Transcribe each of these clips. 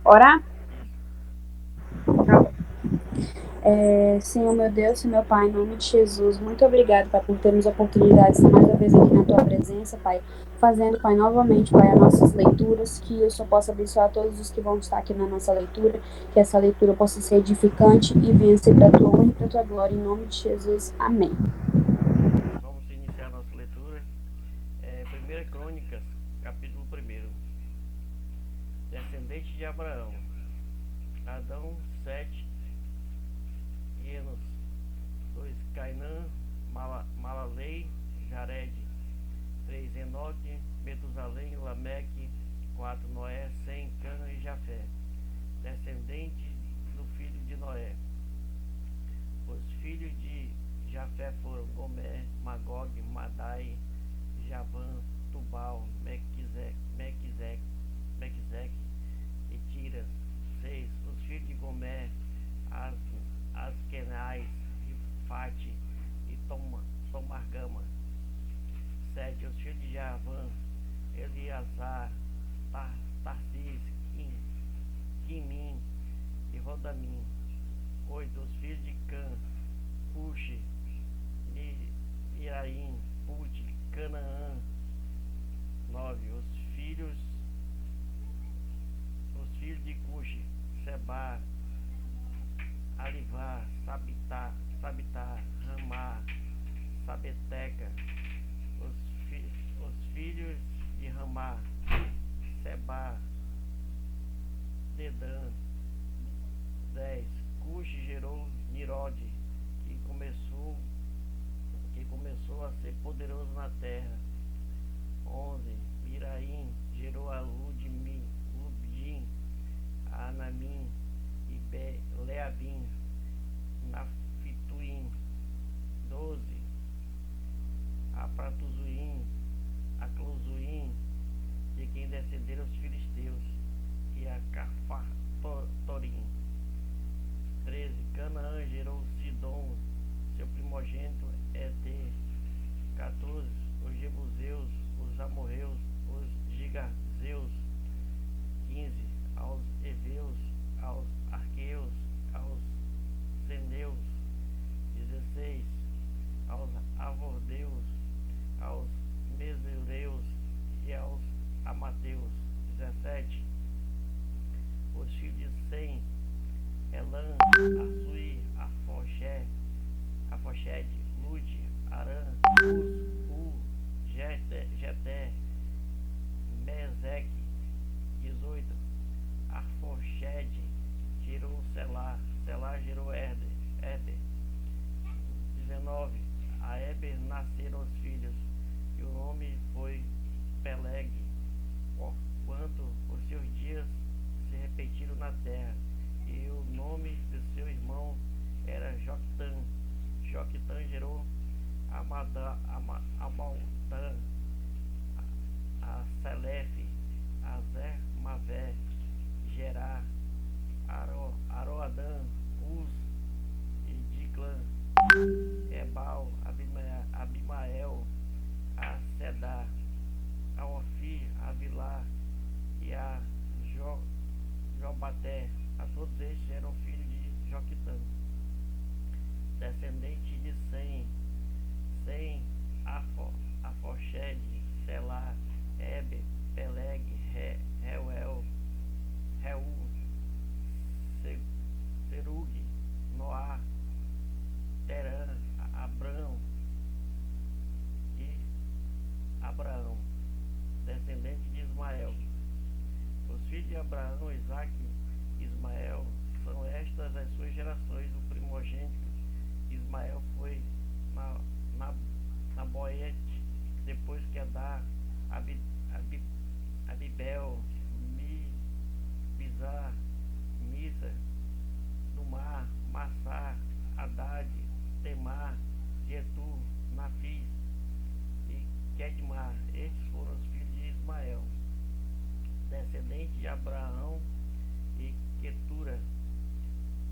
Orar? Isso. Tá bom. Senhor meu Deus e meu Pai, em nome de Jesus, muito obrigado, Pai, por termos a oportunidade de estar mais uma vez aqui na Tua presença, Pai, fazendo, Pai, novamente, Pai, as nossas leituras, que o Senhor possa abençoar todos os que vão estar aqui na nossa leitura, que essa leitura possa ser edificante e venha ser para a Tua honra e para a Tua glória, em nome de Jesus. Amém. Amém. Vamos iniciar a nossa leitura. 1 Crônicas, capítulo 1. Descendente de Abraão. Adão, 7. Enos, 2. Cainã, Malalei, Jared, 3. Enoque, Metusalém, Lameque, 4. Noé, Sem, Cã e Jafé. Descendente do filho de Noé. Os filhos de Jafé foram Gomer, Magog, Madai, Javã, Tubal, Mequiseque e Tiras. 6. Os filhos de Gomer, As, Askenais, Rifate e Tomargama. 7. Os filhos de Javã, Eleazar, Tarsis, Quimim e Rodamim. 8. Os filhos de Cã, Cuxi, Miraim, Put, Canaã. 9. Os filhos de Cuxi, Seba, Alivá, Sabitar, Ramá, Sabeteca. Os filhos de Ramá, Seba, Dedã. 10. Cuxi gerou Nirode, que começou a ser poderoso na terra. 11. Miraim gerou a Luddim, a Anamim e Leabim, Nafituim. 12. A Pratuzuim, a Clozuim, de quem descenderam os filisteus, e a Cafartorim. 13. Canaã gerou Sidom, seu primogênito Eter. 14. Os Jebuseus, os Amorreus, os Gigazeus. 15. Aos Eveus, aos Arqueus, aos Ceneus. 16. Aos Avordeus, aos Mesureus e aos Amateus. 17. Os filhos de Sem, Elan, Assui, Afoxede, Lude, Arã, Uz, Jeté, Meseque. 18. Arfoxede gerou Selá gerou Eber. 19. A Eber nasceram os filhos, e o nome foi Peleg, porquanto os seus dias se repetiram na terra. E o nome de seu irmão era Joctã. Joctã gerou Amaltã, a Selefe, a Zermavé, Gerá, Aroadã, Uz e Diclã, Ebal, Abimael, a Sedá, a Ofir, a Vilá e a Jobaté. A todos estes eram filhos de Joquitã. Descendente de Sem, Afoxede, Selá, Eber, Peleg, Reuel, Serug, Noá, Terã, Abrão e Abraão. Descendente de Ismael. Os filhos de Abraão, Isaque e Ismael são estas as suas gerações. O primogênito Ismael foi na Boete, depois que Adá, Abibel, Bizar, Misa, Dumar, Massá, Haddad, Temar, Getur, Nafis e Kedmar. Estes foram os filhos de Ismael, descendente de Abraão e Quetura.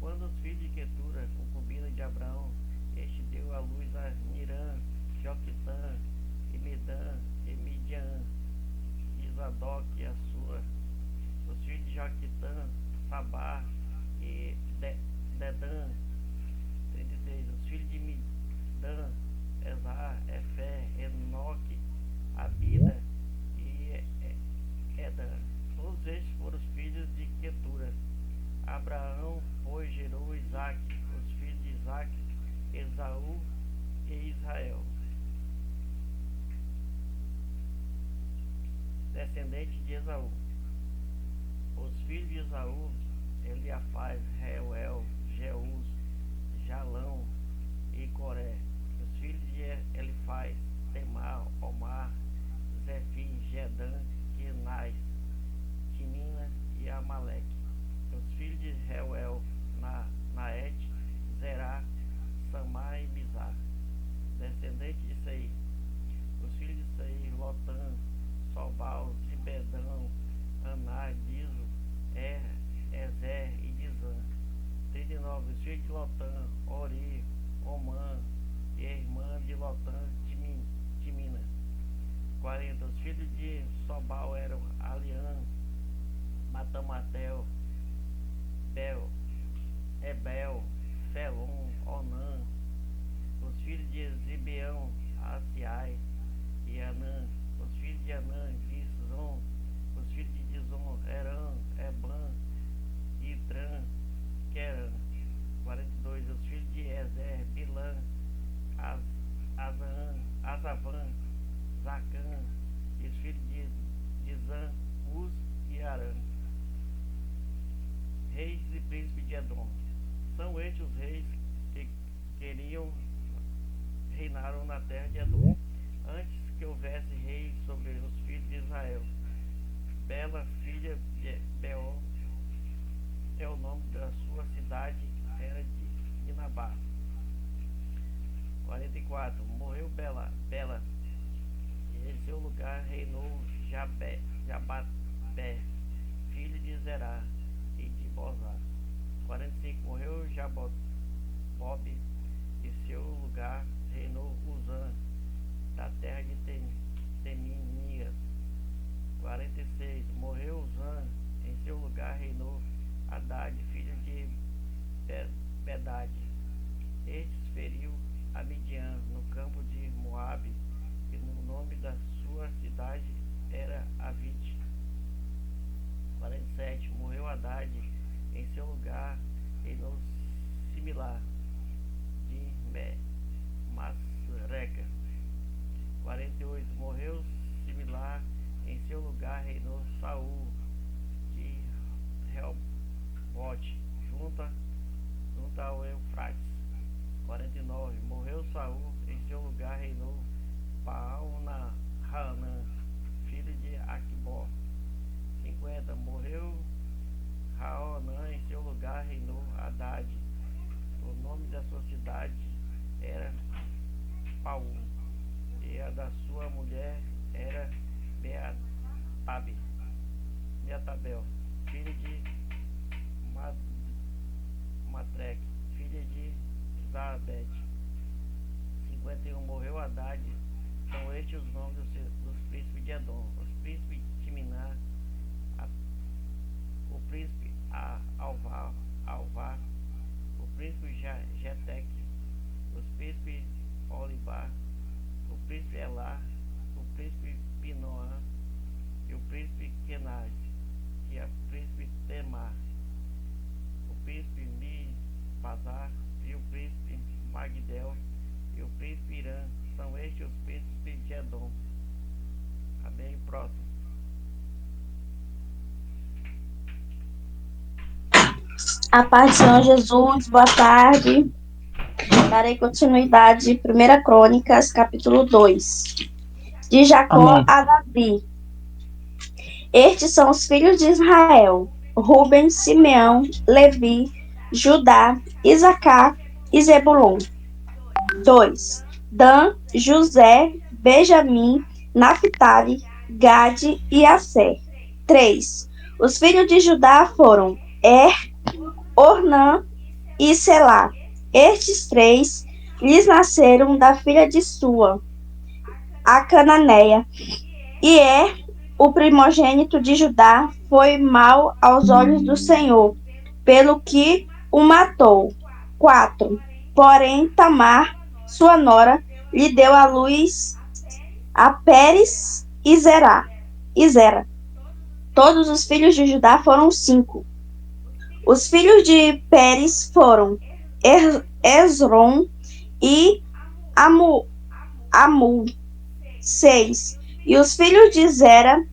Quando os filhos de Quetura, concubina de Abraão, este deu à luz a Nirã, Joquitã, e Medã, e Midian, Isadoc e Assua. Os filhos de Joquitã Sabá e Dedã. 36. Os filhos de Midã, Esar, Efé, Enoque, Abida e Edan. Todos estes foram os filhos de Quetura. Abraão, pois, gerou Isaque, os filhos de Isaque, Esaú e Israel. Descendente de Esaú. Os filhos de Esaú, Eliafaz, Reuel, Jeus, Jalão e Coré. Os filhos de Elifaz, Temar, Omar, Zefim, Gedã, Kenaz, Timina e Amaleque. Os filhos de Reuel, Naete, Zerá, Samar e Mizar. Descendente de Seir. Os filhos de Seir, Lotã, Sobal, Zibedão, Aná, Dizo, Ezer e Dizan. 39. Os filhos de Lotã, Ori, Omã e a irmã de Lotã, Timina. 40. Os filhos de Sobal eram Aliã, Matamatel, Ebel, Selom, Onã. Os filhos de Zibeão, Asiai e Anã. Os filhos de Anã, Dizon. Os filhos de Dizon, Eran, Eban, Itran, Queran. 42. Os filhos de Ezer, Bilã, Azavan, Zacã. E os filhos de Dizan, Uz e Arã. Reis e príncipes de Edom. São estes os reis que queriam reinaram na terra de Edom, antes que houvesse rei sobre os filhos de Israel. Bela, filha de Beor, é o nome da sua cidade, era de Nabá. 44. Morreu Bela, e em seu lugar reinou Jababé, filho de Zerá e de Bozá. 45. Morreu Jabob, e em seu lugar reinou Uzã, da terra de Teminias. 46. Morreu Uzã, em seu lugar reinou Haddad, filho de Bedade. Estes feriu a Midian no campo de Moabe, e no nome da sua cidade era Avite. 47. Morreu Haddad, em seu lugar reinou Similar de Masreca. 48. Morreu Similar, em seu lugar reinou Saul de Reobote, junto ao Eufrates. 49. Morreu Saul, em seu lugar reinou Baal-Hanã, filho de Aquibó. 50. Morreu Raonã, em seu lugar reinou Haddad. O nome da sua cidade era Paú, e a da sua mulher era Meatabel, filha de Matreque, filha de Zabete. 51. Morreu Haddad. São estes os nomes dos príncipes de Edom: os príncipes de Timná, o príncipe Alvar, o príncipe Jetec, os príncipes Olibar, o príncipe Elá, o príncipe Pinoã, e o príncipe Kenaz, e o príncipe Temar, o príncipe Mipazar, e o príncipe Magdel, e o príncipe Irã. São estes os príncipes de Edom. Amém. Próximo. A paz do Senhor Jesus, boa tarde. Darei continuidade, 1 Crônicas, capítulo 2. De Jacó Amém. a Davi. Estes são os filhos de Israel: Ruben, Simeão, Levi, Judá, Isacar e Zebulon. 2. Dan, José, Benjamim, Naphtali, Gade e Asser. 3. Os filhos de Judá foram Ornã e Selá. Estes três lhes nasceram da filha de Sua, a cananeia, e o primogênito de Judá, foi mau aos olhos do Senhor, pelo que o matou. 4. Porém, Tamar, sua nora, lhe deu à luz a Pérez e Zera. Todos os filhos de Judá foram 5. Os filhos de Pérez foram Esrom e Amul. 6. E os filhos de Zera,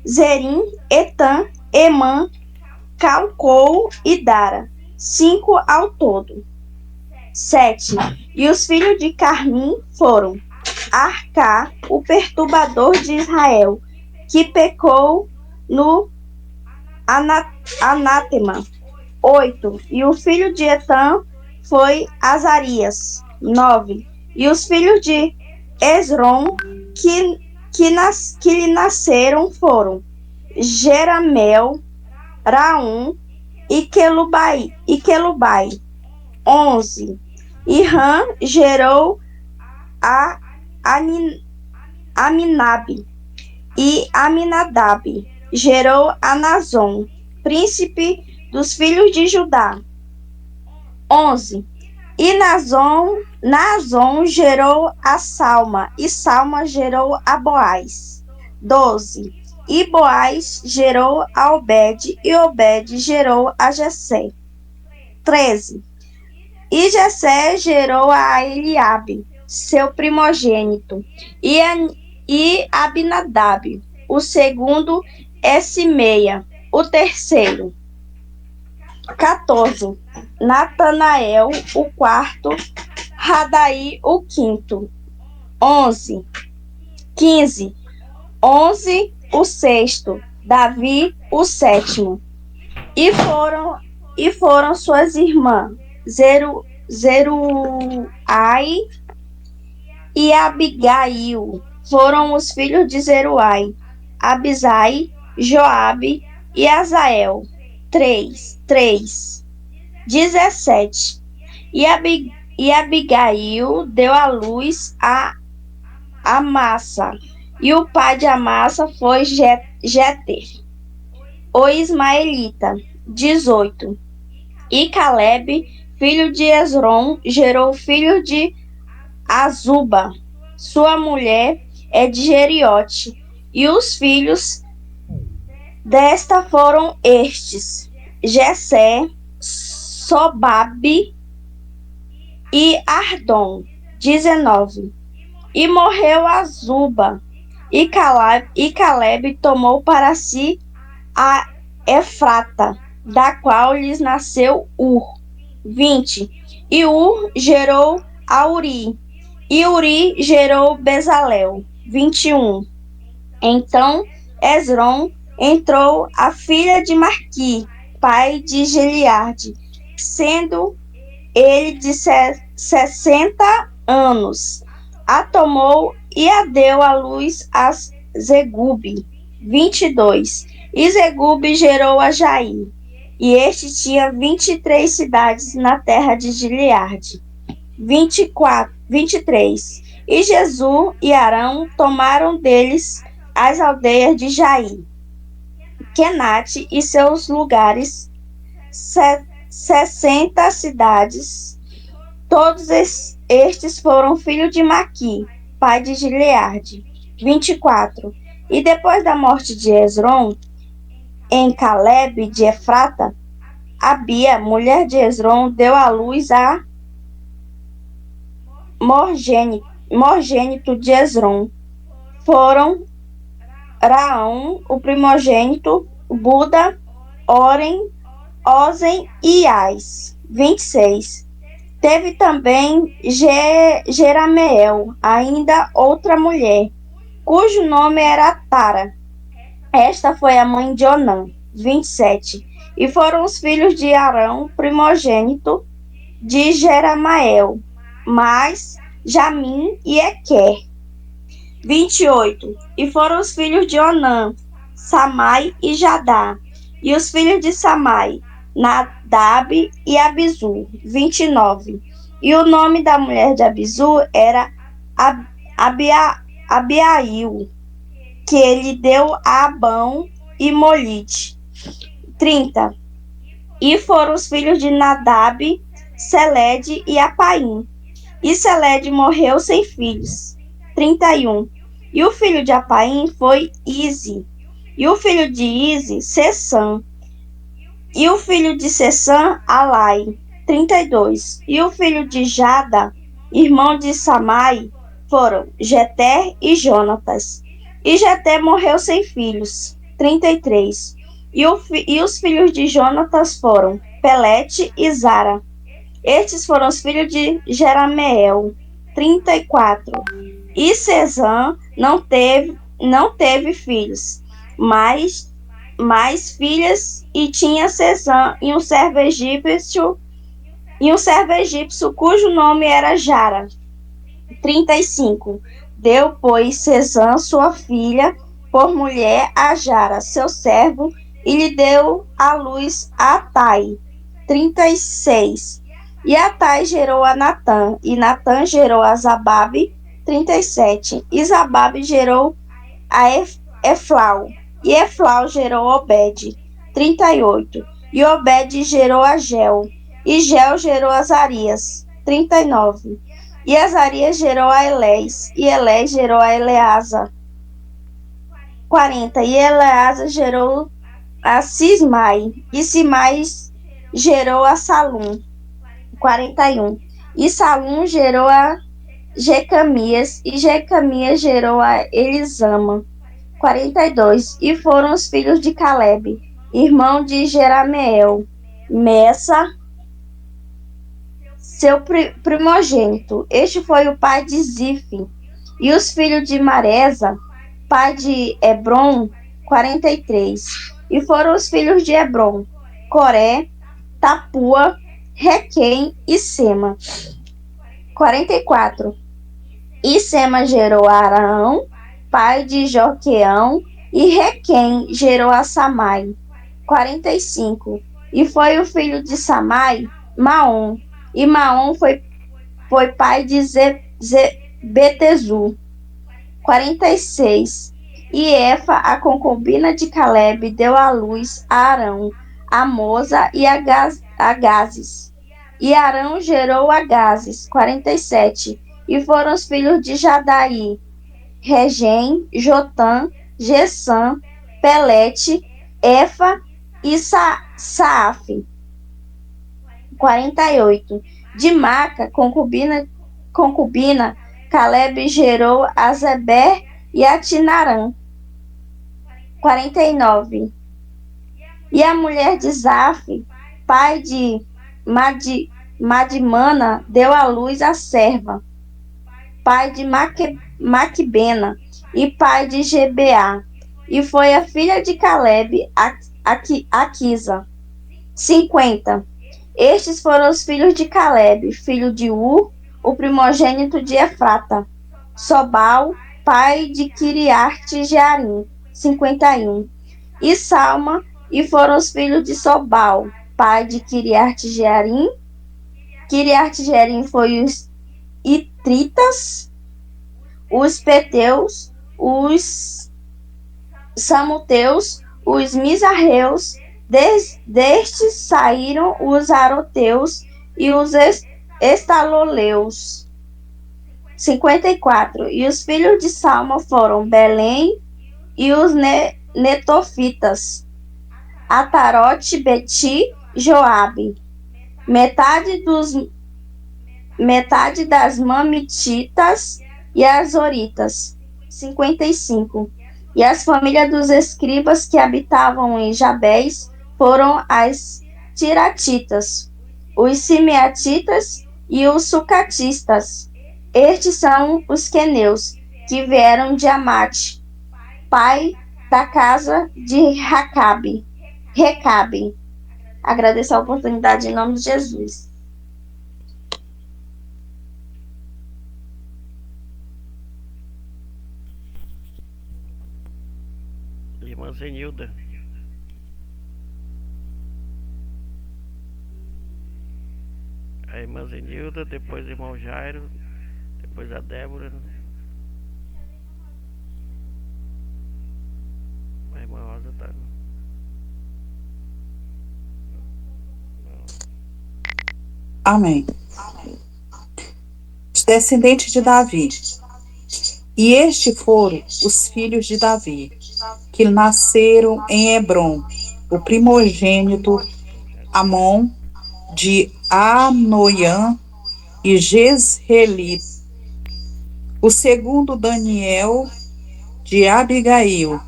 Zerim, Etan, Emã, Calcou e Dara. 5 ao todo. 7. E os filhos de Carmim foram Arcá, o perturbador de Israel, que pecou no anátema. 8. E o filho de Etan foi Azarias. 9. E os filhos de Esrom que lhe nasceram foram Jeramel, Raum e Quelubai. 11. E Ram gerou a Aminadab, e Aminadab gerou a Nazon, príncipe dos filhos de Judá. 11. E Nazon gerou a Salma, e Salma gerou a Boaz. 12. E Boaz gerou a Obed, e Obed gerou a Jessé. 13. E Jessé gerou a Eliabe, seu primogênito, e Abinadab, o segundo, é Simeia, o terceiro. 14. Natanael, o quarto, Radaí, o quinto. 11. 15. 11, o sexto, Davi, o sétimo. E foram suas irmãs, Zeruai e Abigail. Foram os filhos de Zeruai, Abisai, Joabe e Azael. 3. 17. E Abigail deu à luz a Amassa, e o pai de Amassa foi Jeter, o ismaelita. 18. E Caleb, filho de Esrom, gerou filho de Azuba, sua mulher é de Jeriote, e os filhos desta foram estes: Jessé, Sobabe e Ardom. 19. E morreu Azuba, e Caleb tomou para si a Efrata, da qual lhes nasceu Ur. 20. E Ur gerou a Uri, e Uri gerou Bezalel. 21. Então Esrom entrou a filha de Marqui, pai de Geliarde, sendo ele de 60 anos. A tomou e a deu à luz a Zegube. 22. E Zegube gerou a Jair, e este tinha 23 cidades na terra de Gileade. 23. E Jesus e Arão tomaram deles as aldeias de Jair, Kenate e seus lugares, 60 cidades. Todos estes foram filhos de Maqui, pai de Gileade. 24. E depois da morte de Esrom, em Caleb de Efrata, Abia, mulher de Esrom, deu à luz a Morgênito de Esrom. Foram Raão, o primogênito, Buda, Orem, Ozen e Ais. 26. Teve também Jerameel, ainda outra mulher, cujo nome era Tara. Esta foi a mãe de Onã. 27. E foram os filhos de Arão, primogênito de Jeramael, mais Jamim e Equer. 28. E foram os filhos de Onã, Samai e Jadá. E os filhos de Samai, Nadab e Abisu. 29. E o nome da mulher de Abisu era Abiail, que ele deu a Abão e Molite. 30. E foram os filhos de Nadab, Selede e Apaim. E Selede morreu sem filhos. 31. E o filho de Apaim foi Ize. E o filho de Ize, Sessã. E o filho de Sessã, Alai. 32. E o filho de Jada, irmão de Samai, foram Jeter e Jonatas. E Jeter morreu sem filhos. 33. E os filhos de Jonatas foram Pelete e Zara. Estes foram os filhos de Jerameel. 34. E Sesã não teve filhos, mas filhas, e tinha Sesã e um servo egípcio cujo nome era Jara. 35. Deu, pois, Sesã sua filha por mulher a Jara, seu servo, e lhe deu à luz a Atai. 36. E Atai gerou a Natã, e Natã gerou a Zababe. 37. E Zababe gerou a Eflau, e Eflau gerou Obed. 38. E Obed gerou a Gel, e Gel gerou Azarias. 39. E Azarias gerou a Elés, e Elés gerou a Eleasa. 40. E Eleasa gerou a Cismai, e Cismai gerou a Salum. 41. E Salum gerou a Jecamias, e Jecamias gerou a Elisama. 42. E foram os filhos de Caleb, irmão de Jerameel, Messa, seu primogênito. Este foi o pai de Zife. E os filhos de Maresa, pai de Hebron, 43. E foram os filhos de Hebron, Coré, Tapua, Requem e Sema. 44. E Sema gerou a Arão, pai de Jorqueão, e Requem gerou a Samai. 45. E foi o filho de Samai, Maom. E Maom foi pai de Betezu. 46. E Efa, a concubina de Caleb, deu à luz a Arão, a Moza e a Gazes. E Arão gerou a Gazes. 47. E foram os filhos de Jadaí, Regem, Jotã, Gessã, Pelete, Efa e Saaf. 48. De Maca, concubina, Caleb gerou a Zeber e a Tinarã. 49. E a mulher de Zaf, pai de Madimana, deu à luz a serva, pai de Maquibena e pai de Gebeá. E foi a filha de Caleb, Aquisa. 50. Estes foram os filhos de Caleb, filho de Ur, o primogênito de Efrata. Sobal, pai de Kiriat-Jearim. 51. E Salma, e foram os filhos de Sobal, pai de Kiriat-Jearim. Kiriat-Jearim foi os Itritas, os Peteus, os Samuteus, os Mizarreus. Destes saíram os Aroteus e os Estaloleus. 54. E os filhos de Salma foram Belém e os Netofitas, Atarote, Beti, Joabe. Metade das Mamititas e Azoritas. 55. E as famílias dos escribas que habitavam em Jabés foram as Tiratitas, os Simeatitas e os Sucatistas. Estes são os queneus, que vieram de Amate, pai da casa de Recabe. Agradeço a oportunidade em nome de Jesus. Irmã Zenilda. A irmã Zenilda, depois o irmão Jairo, depois a Débora. Claro. Não. Amém. Os descendentes de Davi. E estes foram os filhos de Davi, que nasceram em Hebrom, o primogênito Amon, de Anoiã e Jezreeli, o segundo Daniel, de Abigail,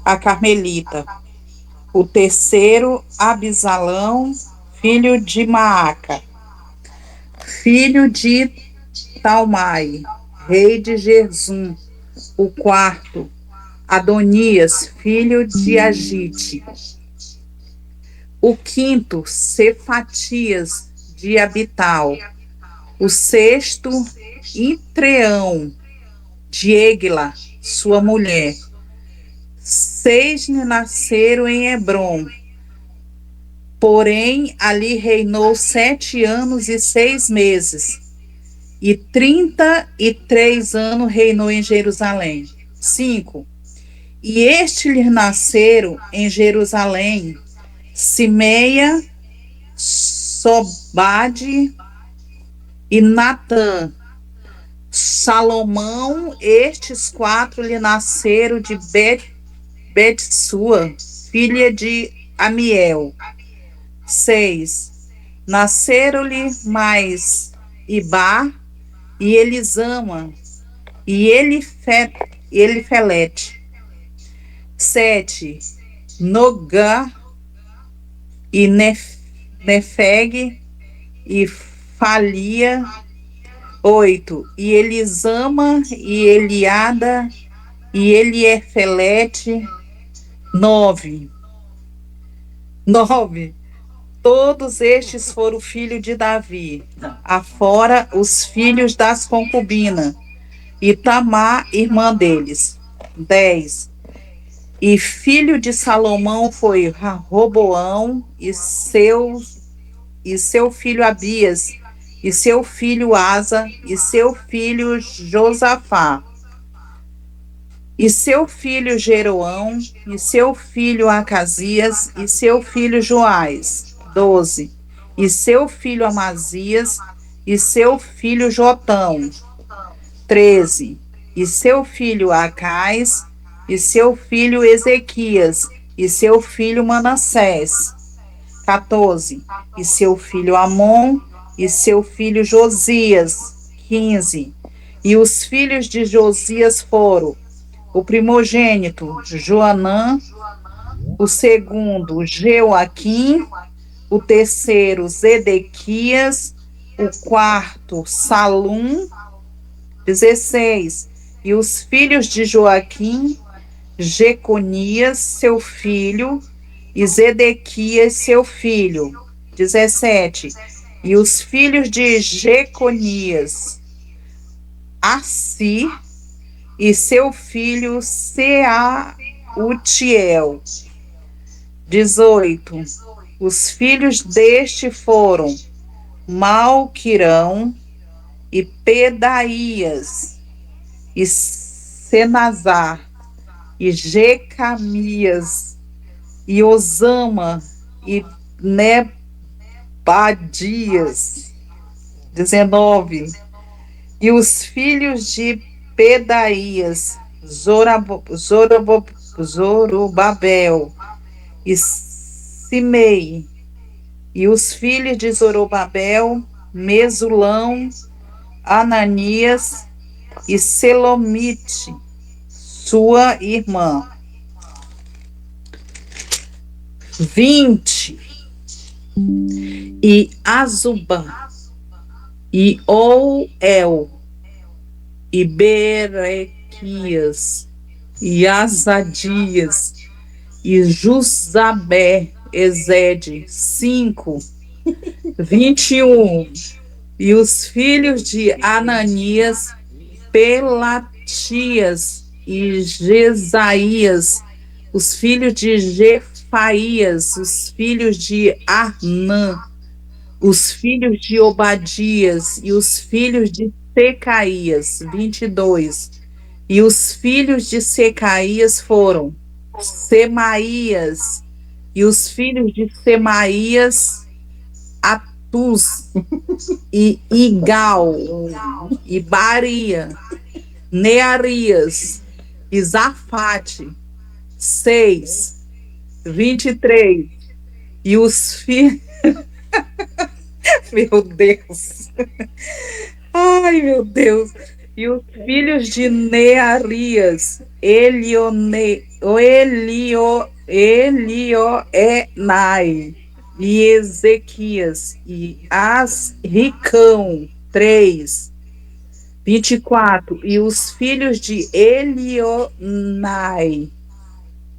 a Carmelita, o terceiro Abisalão, filho de Maaca, filho de Talmai, rei de Gerzum, o quarto Adonias, filho de Agite, o quinto Cefatias, de Abital, o sexto Intreão, de Egla, sua mulher. 6 nasceram em Hebrom, porém ali reinou 7 anos e 6 meses, e 33 anos reinou em Jerusalém. 5. E estes lhe nasceram em Jerusalém Simeia, Sobade e Natã. Salomão, estes 4 lhe nasceram de Betsua, filha de Amiel. 6. Nasceram-lhe mais Ibá e Elisama e Elifelete. 7. Nogá e Nefeg e Falia. 8. E Elisama e Eliada e Eliefelete. 9. Todos estes foram filhos de Davi, afora os filhos das concubinas, e Tamar, irmã deles. 10. E filho de Salomão foi Roboão e seu filho Abias, e seu filho Asa, e seu filho Josafá, e seu filho Jeroão, e seu filho Acasias, e seu filho Joás. 12. E seu filho Amazias, e seu filho Jotão. 13. E seu filho Acais, e seu filho Ezequias, e seu filho Manassés. 14. E seu filho Amon, e seu filho Josias. 15. E os filhos de Josias foram o primogênito Joanã, o segundo Joaquim, o terceiro Zedequias, o quarto Salum. 16. E os filhos de Joaquim, Jeconias, seu filho, e Zedequias, seu filho. 17. E os filhos de Jeconias, Assi, e seu filho Seautiel. 18. Os filhos deste foram Malquirão e Pedaías e Senazar e Jecamias e Osama e Nebadias. 19. E os filhos de Pedaías, Zorobabel e Simei. E os filhos de Zorobabel, Mesulão, Ananias e Selomite, sua irmã. 20. E Azuba, e Ouel, e Berequias, e Azadias, e Jusabé, Ezede. 5. 21. E os filhos de Ananias, Pelatias e Jesaías, os filhos de Jefaías, os filhos de Arnã, os filhos de Obadias e os filhos de Secaías. 22. E os filhos de Secaías foram Semaías, e os filhos de Semaías, Atus, e Igal, e Baria, Nearias, e Zafate, 6, 23. E os filhos. Meu Deus! Ai, meu Deus! E os filhos de Nearias, Elioenai, e Ezequias, e Asricão, 3, 24. E os filhos de Elionai,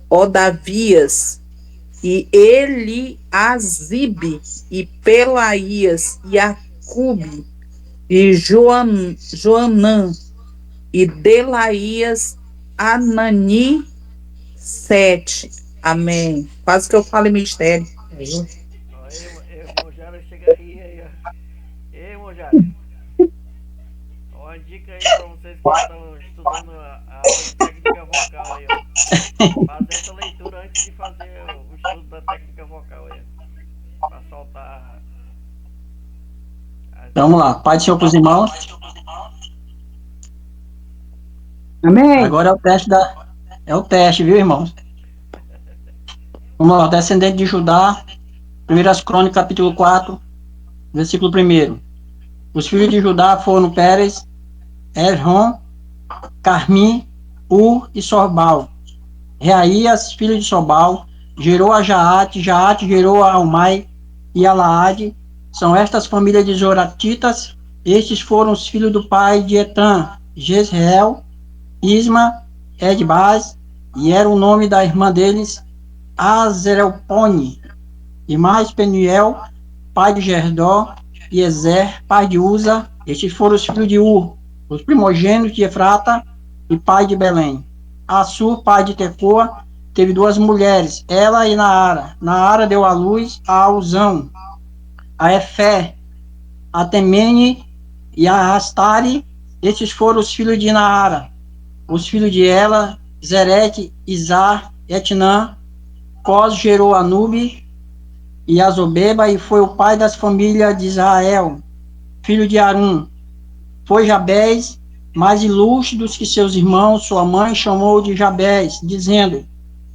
Odavias, e Eliasibe, e Pelaías, e Acube, e Joanã, e Delaías, Anani, 7. Amém. Quase que eu falo em mistério. Ó, irmão Jara, chega aí, ó. Ei, irmão Jara. Uma dica aí pra vocês que estão estudando a aula de técnica vocal aí, ó. Fazer essa leitura antes de fazer o estudo da técnica vocal aí. Pra soltar. Vamos lá, Pai do Senhor para os irmãos. Amém. Agora é o teste, viu, irmãos? Vamos lá, descendente de Judá, 1 Crônicas, capítulo 4, versículo 1. Os filhos de Judá foram Pérez, Esrom, Carmim, Ur e Sorbal. Reaías, filho de Sobal, gerou a Jaate, Jaate gerou a Almai e a Laade. São estas famílias de Zoratitas. Estes foram os filhos do pai de Etan, Jezreel, Isma, Edbaz, e era o nome da irmã deles, Azerelpone. E mais Penuel, pai de Gerdó, e Ezer, pai de Uza. Estes foram os filhos de Ur, os primogênitos de Efrata e pai de Belém. Assur, pai de Tecoa, teve 2 mulheres, ela e Naara. Naara deu à luz a Uzão, a Efé, a Temene e a Astari. Estes foram os filhos de Naara. Os filhos de Ela, Zerete, Izar, Etnã. Cós gerou Anube e Azobeba, e foi o pai das famílias de Israel, filho de Arum. Foi Jabés, mais ilustre dos que seus irmãos. Sua mãe chamou de Jabés, dizendo,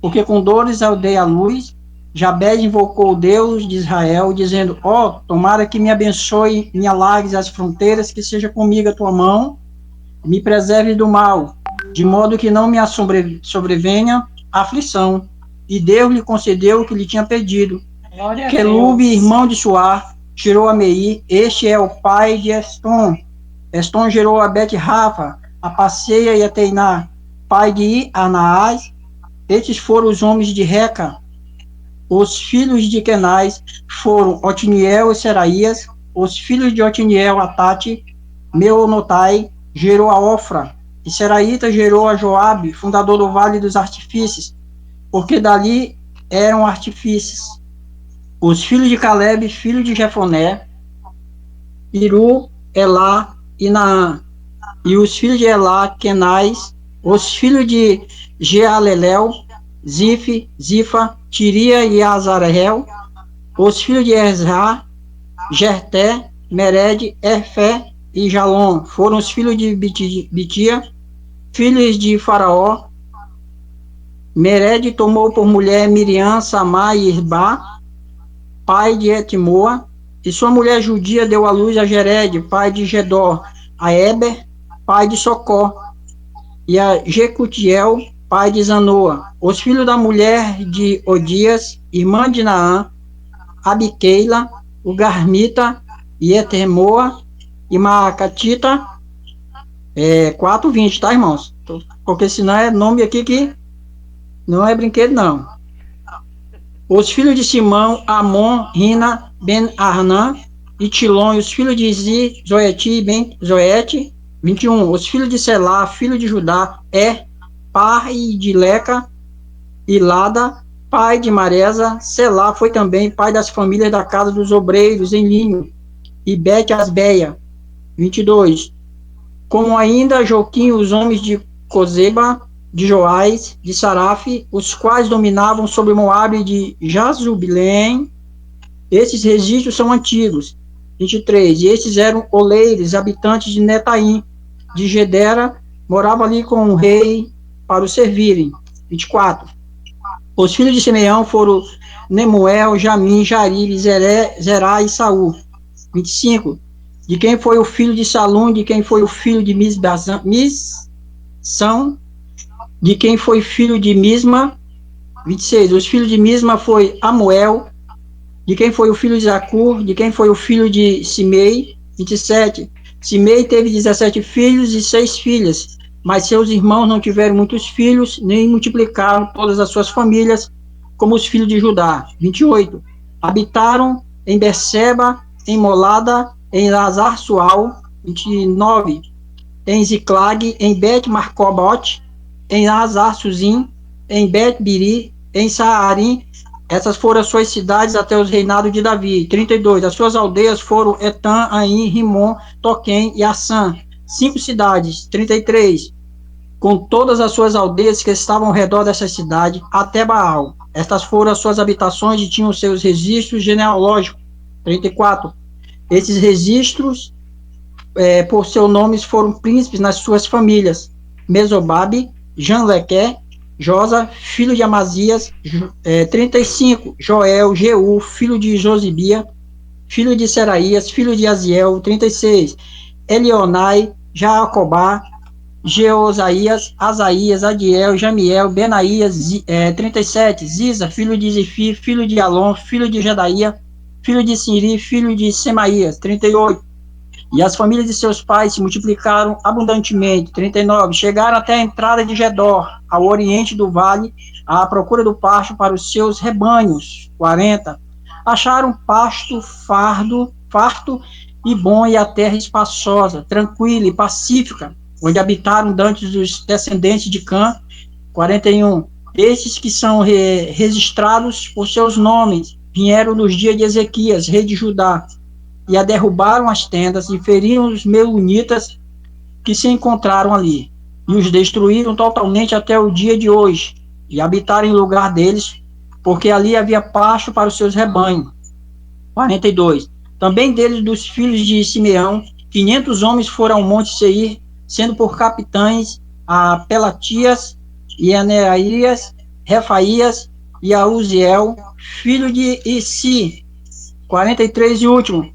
porque com dores eu dei a luz. Jabés invocou o Deus de Israel, dizendo, tomara que me abençoe, me alargues as fronteiras, que seja comigo a tua mão, me preserve do mal, de modo que não me sobrevenha aflição. E Deus lhe concedeu o que lhe tinha pedido. Quelube, irmão de Suar, gerou a Meir. Este é o pai de Estom. Estom gerou a Bet-Rafa, a Passeia e a Teiná, pai de Anaás. Estes foram os homens de Reca. Os filhos de Kenaz foram Otiniel e Seraías. Os filhos de Otiniel, Atate, Meonotai, gerou a Ofra. E Seraíta gerou a Joabe, fundador do Vale dos Artifícios, porque dali eram artifícios. Os filhos de Caleb, filho de Jefoné, Iru, Elá e Naã. E os filhos de Elá, Kenaz. Os filhos de Jealelel, Zif, Zifa, Tiria e Azarel. Os filhos de Ezra, Jerté, Mered, Erfé e Jalom. Foram os filhos de Bitia, filhos de Faraó. Mered tomou por mulher Miriam, Samá e Irbá, pai de Etimoa, e sua mulher judia deu à luz a Jered, pai de Gedor, a Eber, pai de Socó, e a Jecutiel, pai de Zanoa. Os filhos da mulher de Odias, irmã de Naã, Abiqueila, o Garmita, e Etemoa, e Maacatita, 4:20, tá, irmãos? Porque senão é nome aqui que não é brinquedo, não. Os filhos de Simão, Amon, Rina, Ben-Arnã e Tilon. E os filhos de Izi, Zoeti e Ben-Zoete. 21. Os filhos de Selá, filho de Judá, pai de Leca e Lada, pai de Maresa. Selá foi também pai das famílias da casa dos obreiros em linho. E Bet-Asbeia. 22. Como ainda Joquim, os homens de Cozeba, de Joás, de Saraf, os quais dominavam sobre Moabe de Jazubilém. Esses registros são antigos. 23. E estes eram oleiros, habitantes de Netaim, de Gedera, moravam ali com o rei para o servirem. 24. Os filhos de Simeão foram Nemuel, Jamim, Jarib, Zerá e Saul. 25. De quem foi o filho de Salum, de quem foi o filho de Misbazão, de quem foi filho de Misma. 26. Os filhos de Misma foi Amuel, de quem foi o filho de Zacur, de quem foi o filho de Simei. 27. Simei teve 17 filhos e 6 filhas, mas seus irmãos não tiveram muitos filhos, nem multiplicaram todas as suas famílias, como os filhos de Judá. 28. Habitaram em Berseba, em Molada, em Lazar-Sual. 29. Em Ziclag, em Bet-Marcobot, em Lazar-Suzim, em Bet-Biri, em Saarim. Essas foram as suas cidades até os reinados de Davi. 32. As suas aldeias foram Etam, Aim, Rimon, Toquém e Assã. 5 cidades. 33. Com todas as suas aldeias que estavam ao redor dessa cidade, até Baal. Estas foram as suas habitações e tinham seus registros genealógicos. 34. Esses registros, por seus nomes, foram príncipes nas suas famílias. Mesobabe, Janleque, Josa, filho de Amazias. 35. Joel, Jeú, filho de Josibia, filho de Seraías, filho de Aziel. 36. Elionai, Jacobá, Jeosaías, Asaías, Adiel, Jamiel, Benaías. 37. Ziza, filho de Zifi, filho de Alon, filho de Jedaía, filho de Siri, filho de Semaías. 38. E as famílias de seus pais se multiplicaram abundantemente. 39. Chegaram até a entrada de Gedor, ao oriente do vale, à procura do pasto para os seus rebanhos. 40. Acharam pasto farto e bom, e a terra espaçosa, tranquila e pacífica, onde habitaram dantes os descendentes de Cã. 41. Estes que são registrados por seus nomes vieram nos dias de Ezequias, rei de Judá, e a derrubaram as tendas e feriram os meunitas que se encontraram ali, e os destruíram totalmente até o dia de hoje, e habitaram em lugar deles, porque ali havia pasto para os seus rebanhos. 42. Também deles, dos filhos de Simeão, 500 homens foram ao monte Seir, sendo por capitães a Pelatias, e a Nearias, Refaías e a Uziel, filho de Issi. 43 e último.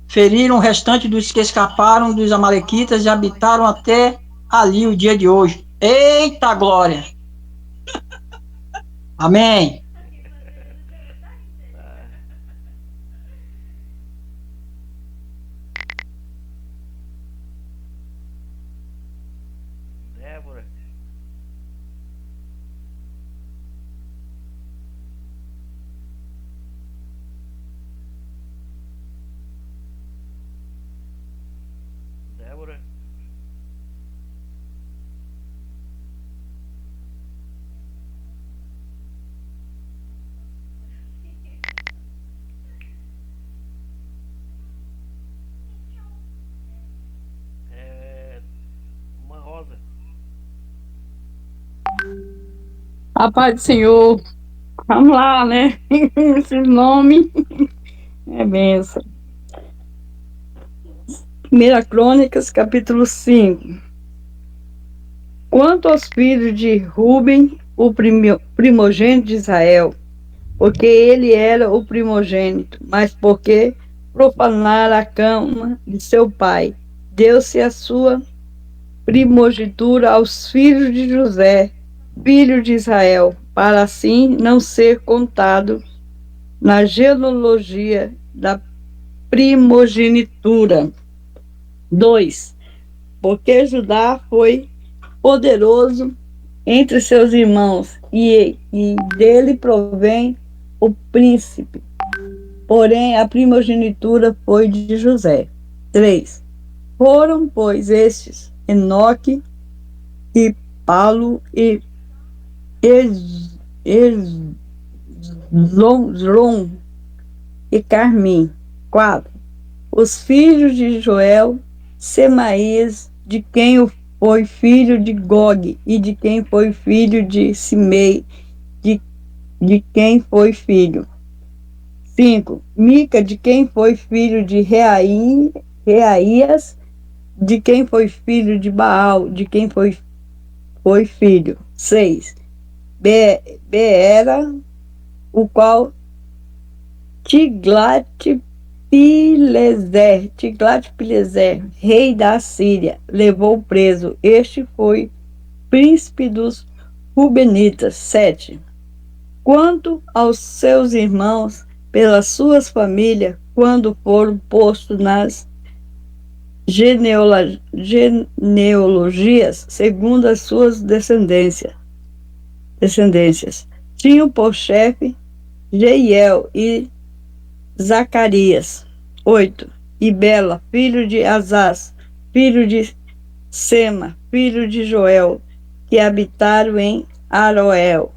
Feriram o restante dos que escaparam dos amalequitas e habitaram até ali o dia de hoje. Eita glória! Amém. Débora. Débora. Uma rosa. A paz do Senhor. Vamos lá, né? Esse nome é benção. 1 Crônicas, capítulo 5. Quanto aos filhos de Ruben, o primogênito de Israel, porque ele era o primogênito, mas porque profanara a cama de seu pai, deu-se a sua primogenitura aos filhos de José, filho de Israel, para assim não ser contado na genealogia da primogenitura. 2. Porque Judá foi poderoso entre seus irmãos, e dele provém o príncipe. Porém, a primogenitura foi de José. 3. Foram, pois, estes, Enoque e Paulo e Zrom e Carmim. 4. Os filhos de Joel, Semaías, de quem foi filho de Gog, e de quem foi filho de Simei, de quem foi filho. 5. Mica, de quem foi filho de Reaías, de quem foi filho de Baal, de quem foi filho. 6. Beera, o qual Tiglat-Pileser, rei da Síria, levou preso. Este foi príncipe dos Rubenitas. 7. Quanto aos seus irmãos, pelas suas famílias, quando foram postos nas genealogias, segundo as suas descendências, tinham por chefe Jeiel e Zacarias. 8. E Bela, filho de Azaz, filho de Sema, filho de Joel, que habitaram em Aroer,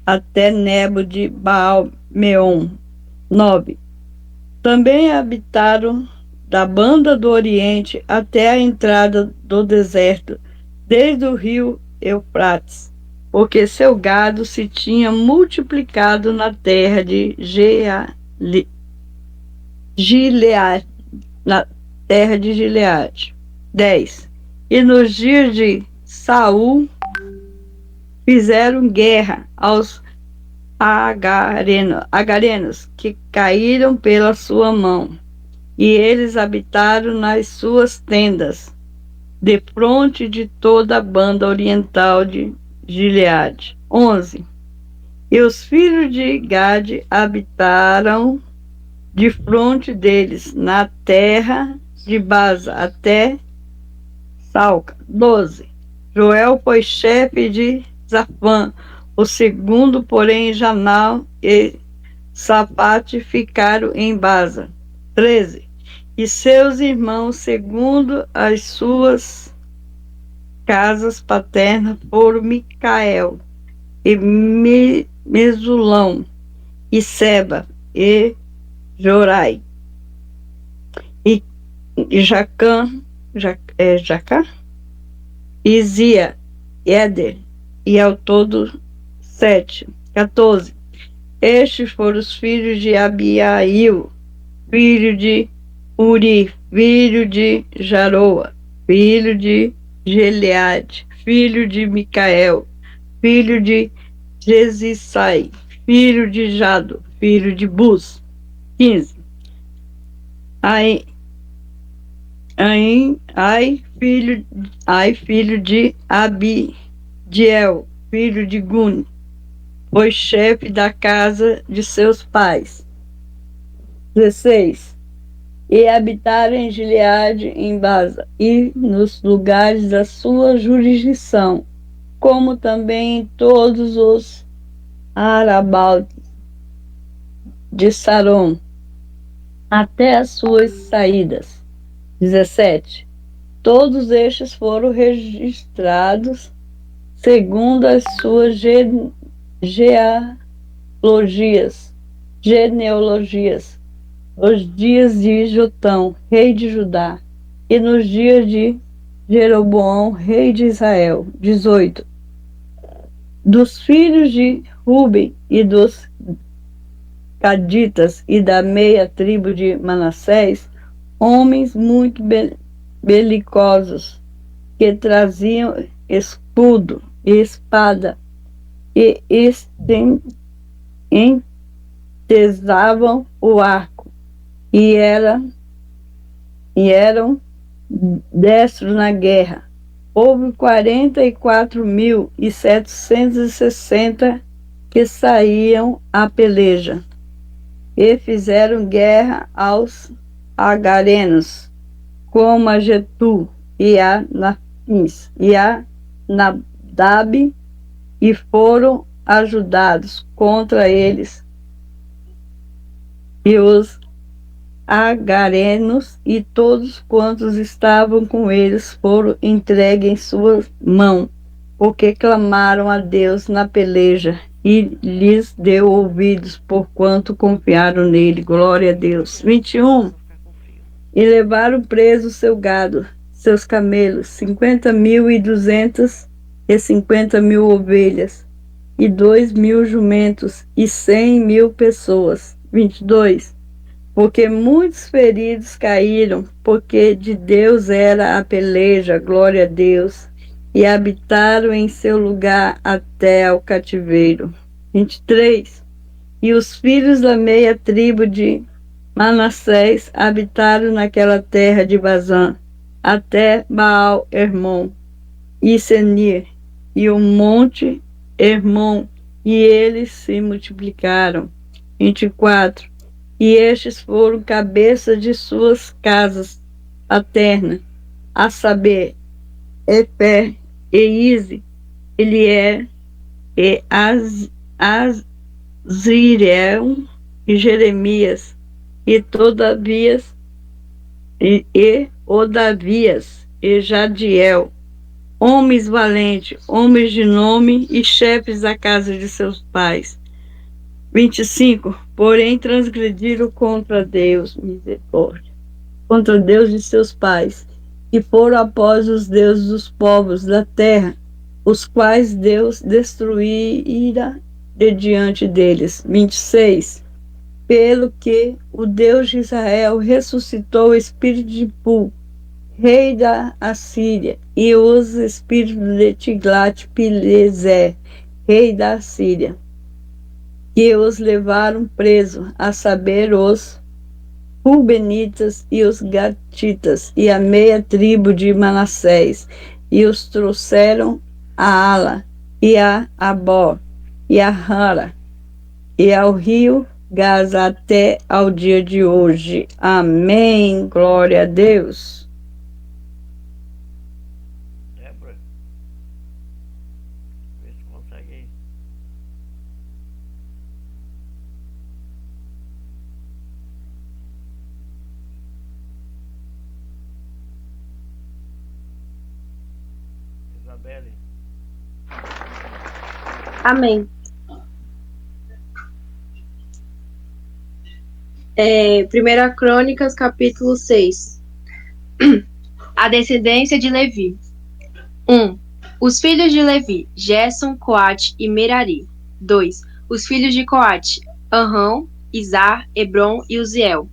até Nebo de Baal-Meon. 9. Também habitaram da banda do Oriente até a entrada do deserto, desde o rio Eufrates, porque seu gado se tinha multiplicado na terra de Gileade, na terra de Gileade. 10. E nos dias de Saul fizeram guerra aos agarenos que caíram pela sua mão, e eles habitaram nas suas tendas, defronte de toda a banda oriental de Gileade. 11. E os filhos de Gade habitaram defronte deles, na terra de Baza, até Salca. 12. Joel foi chefe de Zafã, o segundo, porém, Janal e Sapate ficaram em Baza. 13. E seus irmãos, segundo as suas casas paternas, foram Micael e Mesulão e Seba e Jorai e Jacá, e Zia, Éder, e ao todo 7. 14. Estes foram os filhos de Abiail, filho de Uri, filho de Jaroa, filho de Gileade, filho de Micael, filho de Jesissai, filho de Jado, filho de Bus. 15. Filho de Abidiel, filho de Guni, foi chefe da casa de seus pais. 16. E habitaram em Gileade, em Baza, e nos lugares da sua jurisdição, como também em todos os arabaldes de Saron, até as suas saídas. 17. Todos estes foram registrados segundo as suas genealogias, os dias de Jotão, rei de Judá, e nos dias de Jeroboão, rei de Israel. 18. Dos filhos de Ruben e dos Caditas e da meia tribo de Manassés, homens muito belicosos, que traziam escudo e espada, e entesavam o arco, e eram destros na guerra. Houve 44.760 que saíam à peleja, e fizeram guerra aos agarenos, como a Getu e a Nafins e a Nadab, e foram ajudados contra eles. E os agarenos e todos quantos estavam com eles foram entregues em sua mão, porque clamaram a Deus na peleja, e lhes deu ouvidos, porquanto confiaram nele. Glória a Deus. 21. E levaram preso seu gado, seus camelos, 50.200 e 50.000 ovelhas, e 2.000 jumentos, e 100.000 pessoas. 22. Porque muitos feridos caíram, porque de Deus era a peleja, glória a Deus, e habitaram em seu lugar até ao cativeiro. 23. E os filhos da meia tribo de Manassés habitaram naquela terra de Bazã, até Baal-Hermon e Senir, e o monte Hermon, e eles se multiplicaram. 24. E estes foram cabeças de suas casas paternas, a saber, Efer, Eise, Elier, e Azirel, e Jeremias, e Todavias, e Odavias, e Jadiel, homens valentes, homens de nome e chefes da casa de seus pais. 25. Porém transgrediram contra Deus, misericórdia, contra Deus de seus pais, e foram após os deuses dos povos da terra, os quais Deus destruíra de diante deles. 26. Pelo que o Deus de Israel ressuscitou o espírito de Pu, rei da Assíria, e os espíritos de Tiglat-Pileser, rei da Assíria, que os levaram presos, a saber, os Rubenitas e os Gatitas, e a meia tribo de Manassés, e os trouxeram a Ala, e a Abó, e a Hara, e ao rio Gaza até ao dia de hoje. Amém. Glória a Deus. Débora, vê se consegue aí. Isabelle, Amém. Primeira Crônicas, capítulo 6. A descendência de Levi. 1. Os filhos de Levi, Gerson, Coate e Merari. 2. Os filhos de Coate, Arão, Izar, Hebron e Uziel.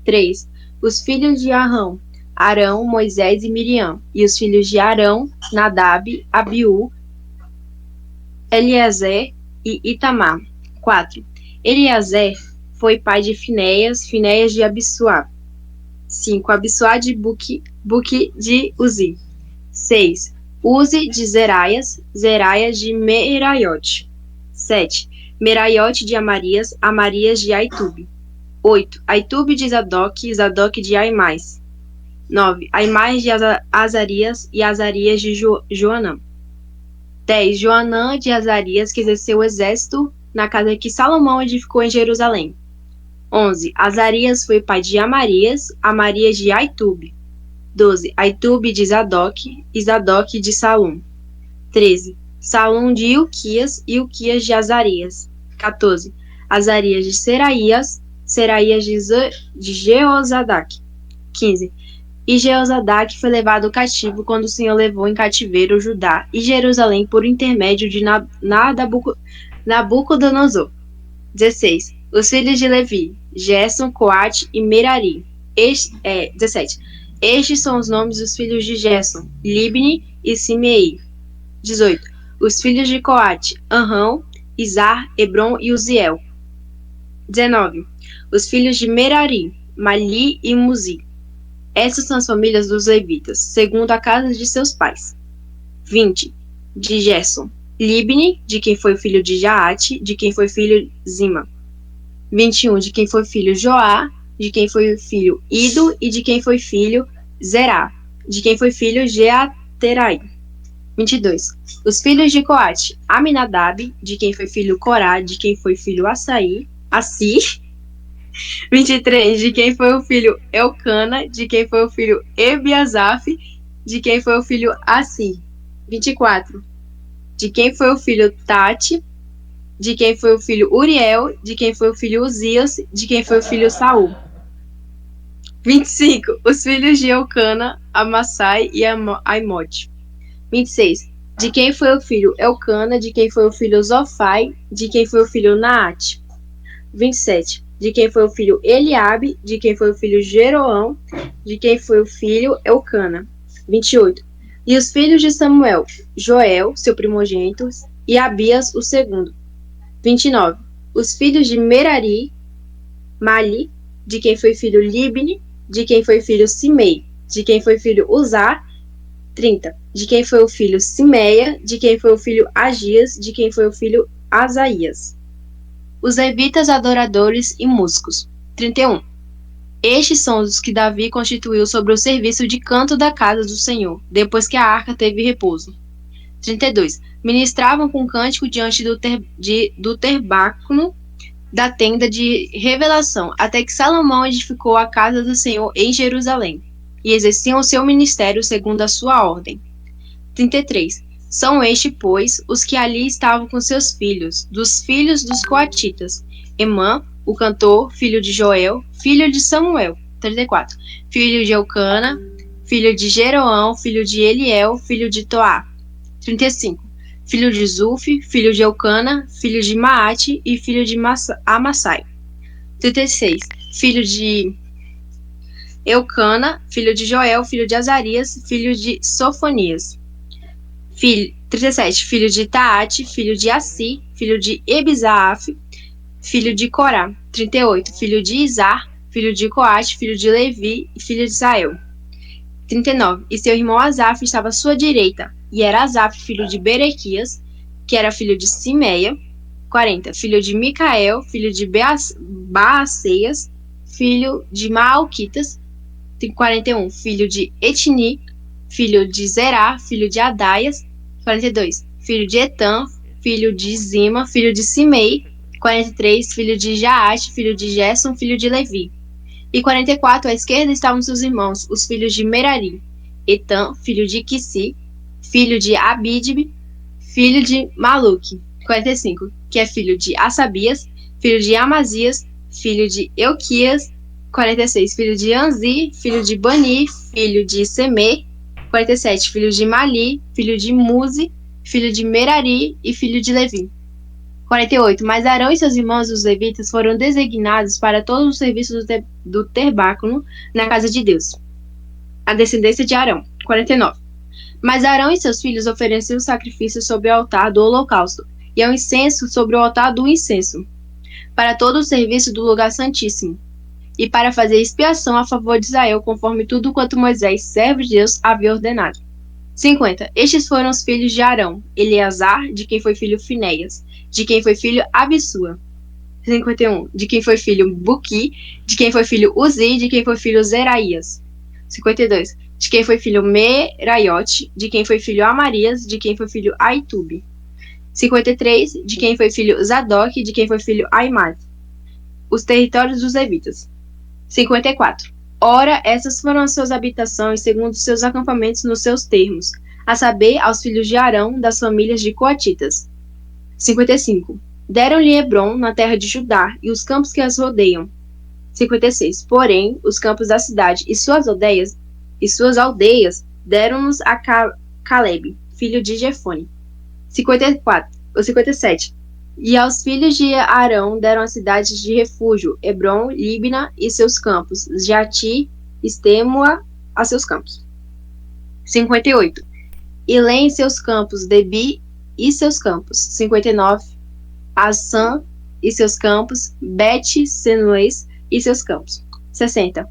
3. Os filhos de Arão, Arão, Moisés e Miriam. E os filhos de Arão, Nadab, Abiú, Eliezer e Itamar. 4. Eliezer foi pai de Finéias, Finéias de Abissuá. 5. Abissuá de Buque de Uzi. 6. Uzi de Zeraias, Zeraias de Meraiote. 7. Meraiote de Amarias, Amarias de Aitube. 8. Aitube de Zadok, Zadok de Aimais. 9. Aimais de Azarias e Azarias de Joanã. 10. Joanã de Azarias, que exerceu o exército na casa que Salomão edificou em Jerusalém. 11. Azarias foi pai de Amarias, Amarias de Aitube. 12. Aitube de Zadok, e Zadok de Salum. 13. Salum de Ilquias, e Ilquias de Azarias. 14. Azarias de Seraías, Seraías de Jeozadak. 15. E Jeozadak foi levado cativo quando o Senhor levou em cativeiro Judá e Jerusalém por intermédio de Nabucodonosor. 16. Os filhos de Levi, Gerson, Coate e Merari. 17. Estes são os nomes dos filhos de Gerson, Libni e Simei. 18. Os filhos de Coate, Arão, Izar, Hebron e Uziel. 19. Os filhos de Merari, Mali e Muzi. Essas são as famílias dos levitas, segundo a casa de seus pais. 20. De Gerson, Libni, de quem foi filho de Jaate, de quem foi filho Zima. 21. De quem foi filho Joá, de quem foi filho Ido, e de quem foi filho Zerá, de quem foi filho Jeaterai. 22. Os filhos de Coate, Aminadab, de quem foi filho Corá, de quem foi filho Assi. 23. De quem foi o filho Elcana, de quem foi o filho Ebiasaf, de quem foi o filho Assi. 24. De quem foi o filho Tati, de quem foi o filho Uriel, de quem foi o filho Uzias, de quem foi o filho Saul. 25. Os filhos de Eucana, Amassai e Aimote. 26. De quem foi o filho Eucana, de quem foi o filho Zofai, de quem foi o filho Naate. 27. De quem foi o filho Eliabe, de quem foi o filho Jeroão, de quem foi o filho Eucana. 28. E os filhos de Samuel, Joel, seu primogênito, e Abias, o segundo. 29. Os filhos de Merari, Mali, de quem foi filho Libni, de quem foi filho Simei, de quem foi filho Uzá. 30. De quem foi o filho Simeia, de quem foi o filho Agias, de quem foi o filho Asaías. Os levitas adoradores e músicos. 31. Estes são os que Davi constituiu sobre o serviço de canto da casa do Senhor, depois que a arca teve repouso. 32. Ministravam com cântico diante do terbáculo da tenda de revelação, até que Salomão edificou a casa do Senhor em Jerusalém, e exerciam o seu ministério segundo a sua ordem. 33. São estes, pois, os que ali estavam com seus filhos, dos filhos dos coatitas: Emã, o cantor, filho de Joel, filho de Samuel. 34. Filho de Eucana, filho de Jeroão, filho de Eliel, filho de Toá. 35. Filho de Zufi, filho de Eucana, filho de Maate e filho de Amassai. 36. Filho de Eucana, filho de Joel, filho de Azarias, filho de Sofonias. 37. Filho de Taate, filho de Assi, filho de Ebisaaf, filho de Corá. 38. Filho de Izar, filho de Coate, filho de Levi e filho de Israel. 39. E seu irmão Asaf estava à sua direita, e era Asaf, filho de Berequias, que era filho de Simeia. 40. Filho de Micael, filho de Baaceias, filho de Maalquitas. 41. Filho de Etni, filho de Zerá, filho de Adaias. 42. Filho de Etam, filho de Zima, filho de Simei. 43. Filho de Jaate, filho de Gerson, filho de Levi. E 44, à esquerda estavam seus irmãos, os filhos de Merari: Etam, filho de Quissi, filho de Abidbe, filho de Maluque. 45, que é filho de Assabias, filho de Amazias, filho de Euquias. 46, filho de Anzi, filho de Bani, filho de Semê. 47, filho de Mali, filho de Muzi, filho de Merari e filho de Levi. 48. Mas Arão e seus irmãos, os levitas, foram designados para todo o serviço do terbáculo na casa de Deus. A descendência de Arão. 49. Mas Arão e seus filhos ofereciam sacrifícios sobre o altar do holocausto e ao incenso sobre o altar do incenso, para todo o serviço do lugar santíssimo, e para fazer expiação a favor de Israel, conforme tudo quanto Moisés, servo de Deus, havia ordenado. 50. Estes foram os filhos de Arão: Eleazar, de quem foi filho Finéias, de quem foi filho Abissua. 51. De quem foi filho Buqui, de quem foi filho Uzi, de quem foi filho Zeraías. 52. De quem foi filho Meraiote, de quem foi filho Amarias, de quem foi filho Aitube. 53. De quem foi filho Zadok, de quem foi filho Aimat. Os territórios dos levitas. 54. Ora, essas foram as suas habitações, segundo os seus acampamentos nos seus termos, a saber, aos filhos de Arão, das famílias de Coatitas. 55. Deram-lhe Hebron, na terra de Judá, e os campos que as rodeiam. 56. Porém, os campos da cidade e suas aldeias deram-nos a Caleb, filho de Jefone. 57. E aos filhos de Arão deram as cidades de refúgio, Hebron, Líbina e seus campos, Jati, Estemua a seus campos. 58. Ilém e seus campos, Debi e seus campos. 59. Assã e seus campos, Bet-Senuês e seus campos. 60.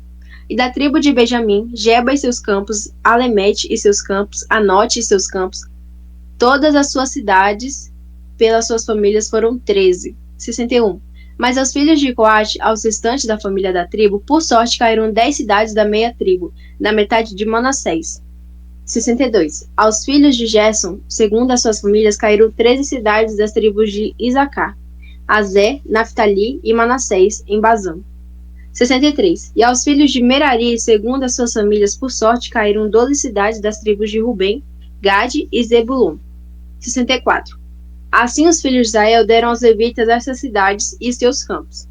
E da tribo de Benjamim, Geba e seus campos, Alemete e seus campos, Anote e seus campos. Todas as suas cidades, pelas suas famílias, foram 13. 61. Mas aos filhos de Coate, aos restantes da família da tribo, por sorte caíram 10 cidades da meia tribo, da metade de Manassés. 62. Aos filhos de Gerson, segundo as suas famílias, caíram 13 cidades das tribos de Isacar, Azé, Naftali e Manassés, em Bazã. 63. E aos filhos de Merari, segundo as suas famílias, por sorte, caíram 12 cidades das tribos de Rubem, Gade e Zebulon. 64. Assim os filhos de Israel deram aos levitas essas cidades e seus campos.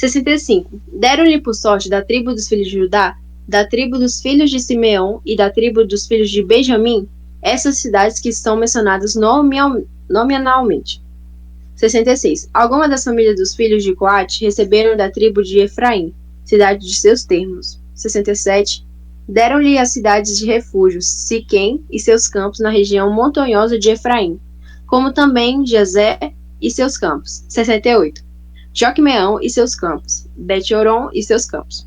65. Deram-lhe por sorte da tribo dos filhos de Judá, da tribo dos filhos de Simeão e da tribo dos filhos de Benjamim, essas cidades que estão mencionadas nominalmente. 66. Algumas das famílias dos filhos de Coate receberam da tribo de Efraim, cidade de seus termos. 67. Deram-lhe as cidades de refúgio, Siquém e seus campos na região montanhosa de Efraim, como também Jezé e seus campos. 68. Joquemeão e seus campos, Bet-Horon e seus campos.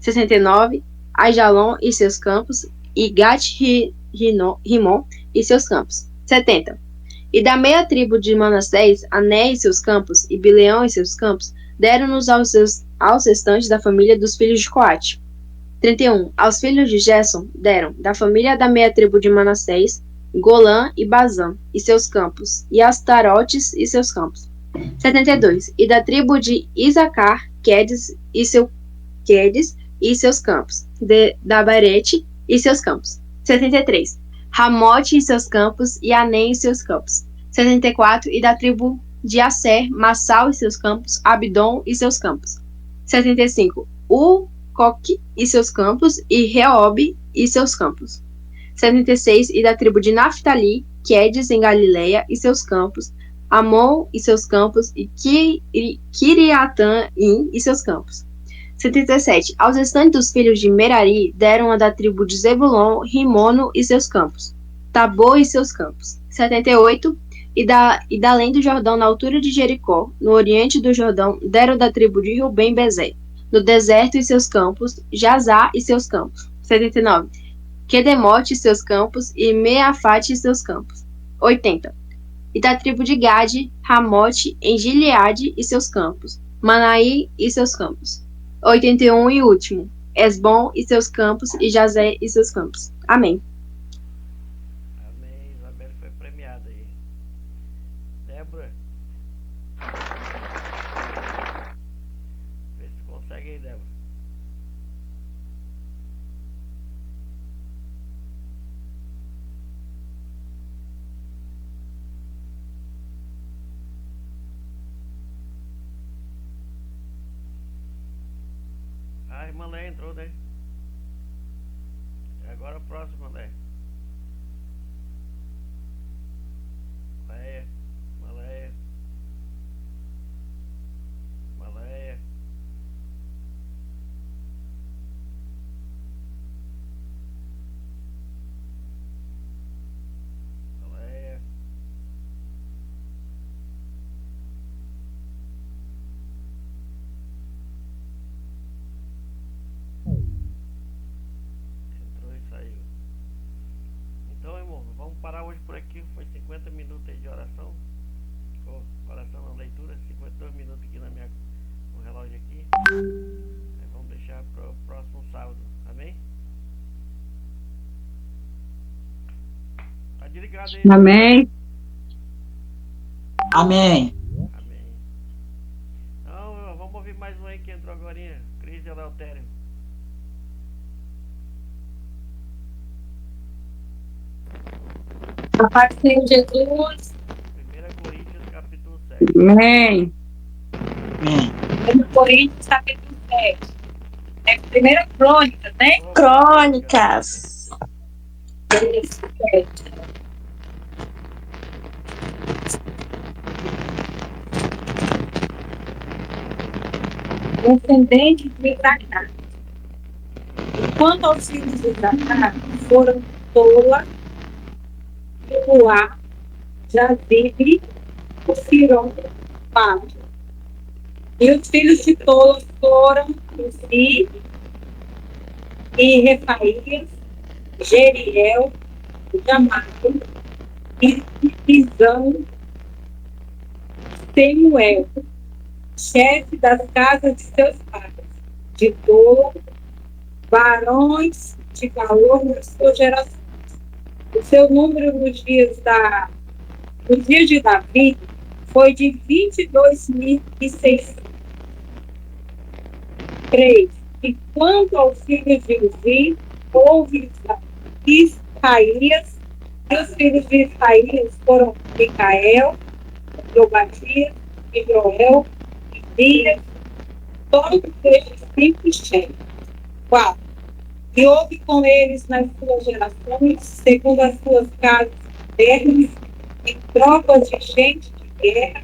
69. Aijalon e seus campos, e Gat-Rimon e seus campos. 70. E da meia tribo de Manassés, Ané e seus campos, e Bileão e seus campos, deram-nos aos restantes da família dos filhos de Coate. 31. Aos filhos de Gerson deram, da família da meia tribo de Manassés, Golã e Bazã, e seus campos, e Astarotes e seus campos. 72. E da tribo de Isacar, Quedes e seus campos, Dabarete e seus campos. 73. Ramote e seus campos, e Anem e seus campos. 74. E da tribo de Asser, Massal e seus campos, Abdon e seus campos. 75. Ucoque e seus campos, e Reob e seus campos. 76. E da tribo de Naphtali, Quedes em Galileia e seus campos, Amon e seus campos, e Kiriatã-im e seus campos. 77. Aos restantes dos filhos de Merari deram a da tribo de Zebulon, Rimono e seus campos, Tabor e seus campos. 78. E da além do Jordão, na altura de Jericó, no oriente do Jordão, deram da tribo de Rubem Bezé, no deserto e seus campos, Jazá e seus campos. 79. Quedemote e seus campos, e Meafate e seus campos. 80. E da tribo de Gade, Ramote em Gileade e seus campos, Manaí e seus campos. 81 e último, Esbom e seus campos, e Jazé e seus campos. Amém. Amém. Isabel foi premiada aí. Débora. Vê se consegue aí, Débora. A irmã Lé entrou, né? Agora o próximo, Lé. Leia. Maleia. Maleia. Maleia. Entrou e saiu. Então, irmão, vamos parar hoje por aqui. Foi 50 minutos aí de oração. Oração na leitura, 52 minutos aqui no relógio aqui. Aí vamos deixar para o próximo sábado. Amém? Tá desligado aí. Amém. Amém. Amém. Então, vamos ouvir mais um aí que entrou agora. Cris e Eleutério. A paz do Senhor Jesus. 1 Coríntios capítulo 7. Amém. Amém. 1 Coríntios, capítulo 7. É 1 Crônicas, né? Crônicas. Descendentes de Isacar. Enquanto aos filhos de Isacar foram Tola, Puá, Jazibe, Siron, Pato. E os filhos de Tola foram Uzi e Refaías, Jeriel, Jamaio, Izão, Semuel, chefe das casas de seus pais, de Tola, varões de valor nas suas gerações. O seu número nos dias de Davi foi de 22.600. 3. E quanto aos filhos de Uzi, houve Isaías, e os filhos de Isaías foram Micael, Obadias, Joel, Ibias, todos estes 5 chefes. 4. E houve com eles nas suas gerações, segundo as suas casas terras, e tropas de gente de guerra,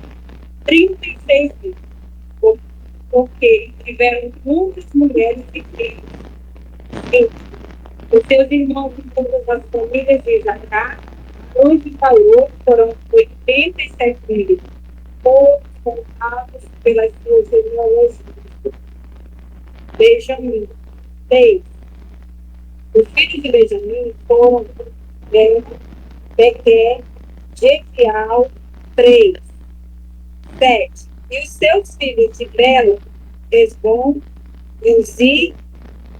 36 mil, porque tiveram muitas mulheres e filhos. 5. Os seus irmãos e todas as famílias de Isacar, onde falou, foram 87 mil, todos contados pelas suas genealogias. Benjamim. 6. Os filhos de Benjamim foram Bequer, Jequial, 3. 7. E os seus filhos de Bela, Esbom, Uzi,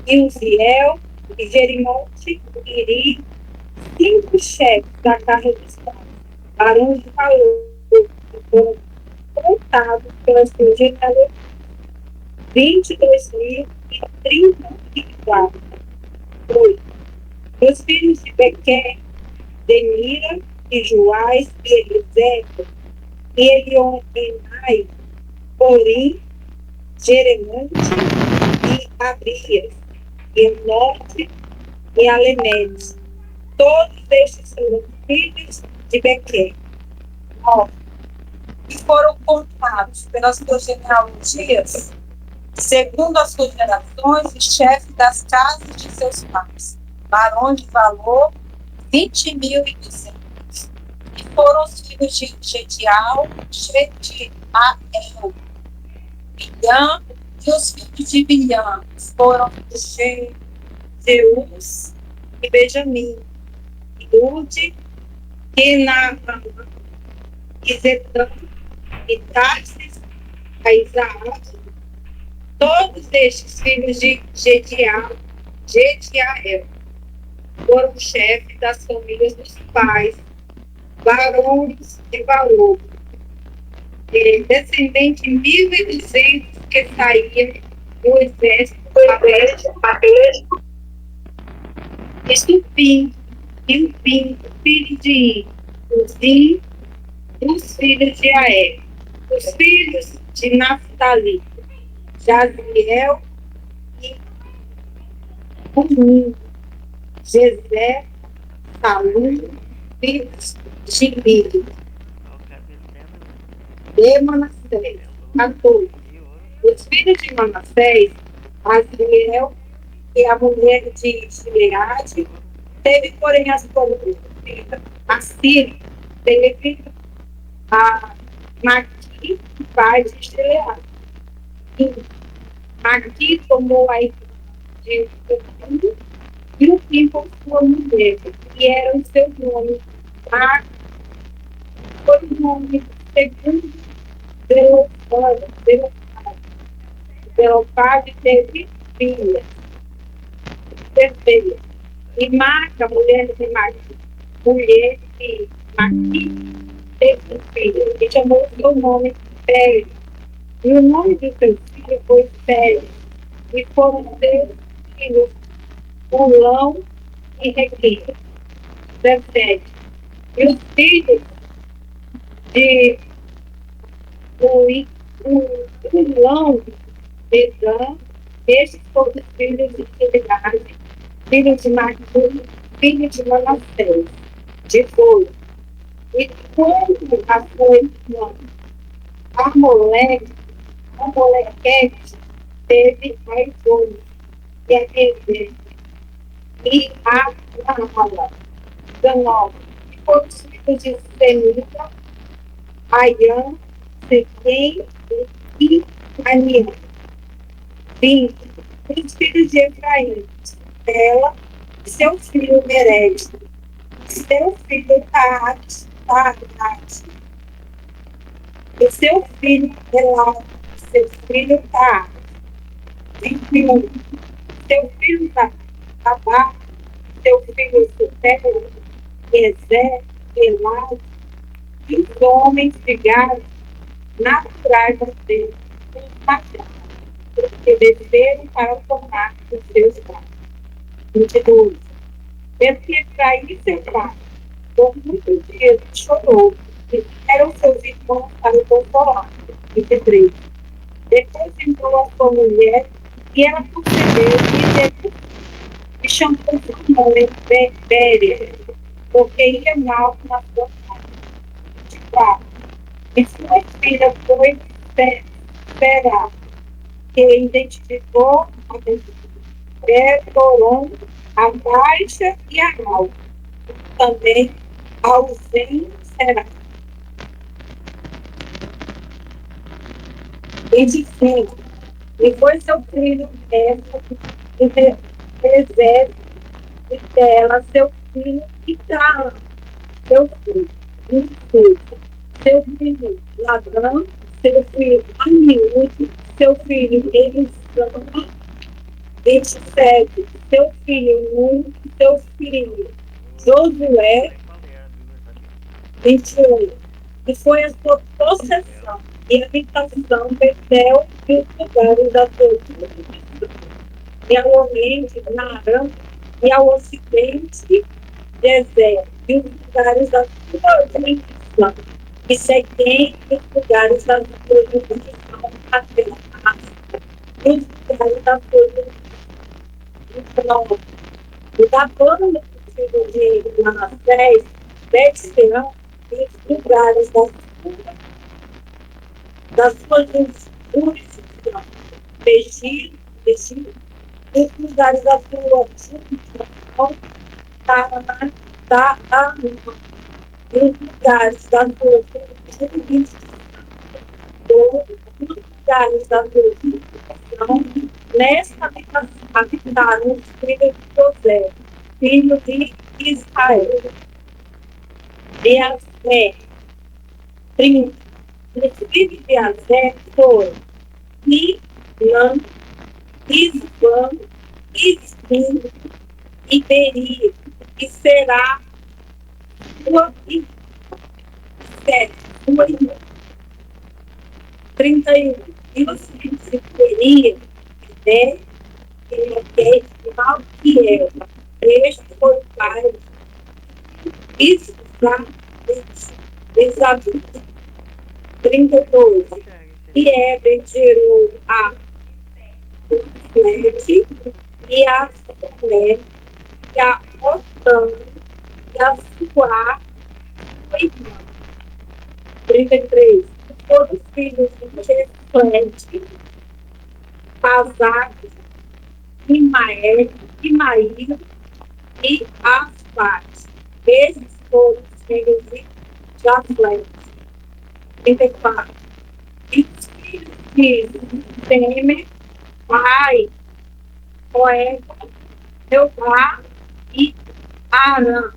Uziel, e Jerimote, Iri, 5 chefes da casa dos pais, barões de valor, que foram contados pelas suas genealogias, 22.034. 8. Os filhos de Bequer, Demira, e Joás, e Elisete, e Elionenai, Porim, Jeremonte, e Abrias, e Enote, e Alemedes. Todos estes são os filhos de Bequer. 9. E foram contados pelas suas genealogias, segundo as suas gerações, e chefes das casas de seus pais, barões de valor, 20.200. E foram os filhos de Gedial, Gediael, Bilhã, e os filhos de Bilhã foram Zeus e Benjamim, Iude, e Naamã, e Zetã, e Tarsis, a Isaac. Todos estes filhos de Gediael foram chefes das famílias dos pais, barões de valor, descendente de 1.200 que saía do exército Babel, e Supim, filho de Uzi, os filhos de Aé, os filhos de Naphtali, Jaziel e Umim, Jezé, Salum, filhos de Gili, de Manassés. 14. Os filhos de Manassés, Aziel e a mulher de Gileade, teve, porém, as mulheres, a Síria, teve a Maqui, pai de Gileade. Maqui tomou a irmã de seu filho e o filho com sua mulher, e era o seu nome. Maqui foi o nome segundo Zelofade teve filhas. Terceira. E Maca, mulher de Maqui, mulher de Maqui, teve um filho, e chamou o seu nome Pérez. E o nome do seu filho foi Pérez. E foram seus filhos Ulão e Requim. 17. E os filhos de Ulão e Dan, estes foram os filhos de Gileade, filho de Maqui, filho de Manassés, de Foi. E quando a sua irmã Amolequete teve a Edom, e a Ezer, e a Nahala. 19. E foram os filhos de Semida, Ayã, Sequem e Aniã. 20. Os filhos de Efraim, Bela, seu filho Mered, seu filho Taat, e seu filho Elá, seu filho Taat. 21. Seu filho Tabá, seu filho Sutelo, Ezé, Elá, e os homens de Gade, naturais deles, porque desceram para tomar os seus pais. 22. Pelo que Efraim seu pai, por muitos dias chorou, e eram seus irmãos para o consolar. 23. Depois entrou a sua mulher, e ela concebeu e teve, e chamou sua mãe Béria, porque ia mal na sua casa. 4. E sua filha foi Será, que identificou a Toron, a baixa e a alta. Também ausente será. 25. E foi seu filho Essa, e reserve dela seu filho Itaã, seu filho. 26. Seu filho Ladrão, seu filho Amiúde, seu filho Elisama. 27. Seu filho Nun, seu filho Josué. 21. E foi a sua possessão e habitação Betel e os lugares da sua jurisdição. E ao oriente, Narã, e ao ocidente, Gezer, e os lugares da sua jurisdição. E Sequém, e os lugares da sua jurisdição, até a e os lugares da sua jurisdição. E da banda do filho de Manassés, Bet-Sean, e os lugares das suas jurisdição. Egito, e os lugares da sua jurisdição, e os lugares da sua jurisdição, os lugares da sua jurisdição, nesta habitaram os filhos de José, filho de Israel. E Azé, 30. Os filhos de Azé foram Ilã, Isbã, Isbim e Beri, e será sua irmã. 31. E os filhos de Beri, e Malquiel, este foi o pai de Esaú. 32. E Éber gerou a Lete, e a Solé, e a Otã, e a Suá, sua irmã. 33. Todos os filhos de Jeflete, Pazaque, Imael, Imaíl e Asfat. Esses foram os filhos de Jaflete. 34. E os filhos de Temer, pai, Poeta, Jeová e Arã.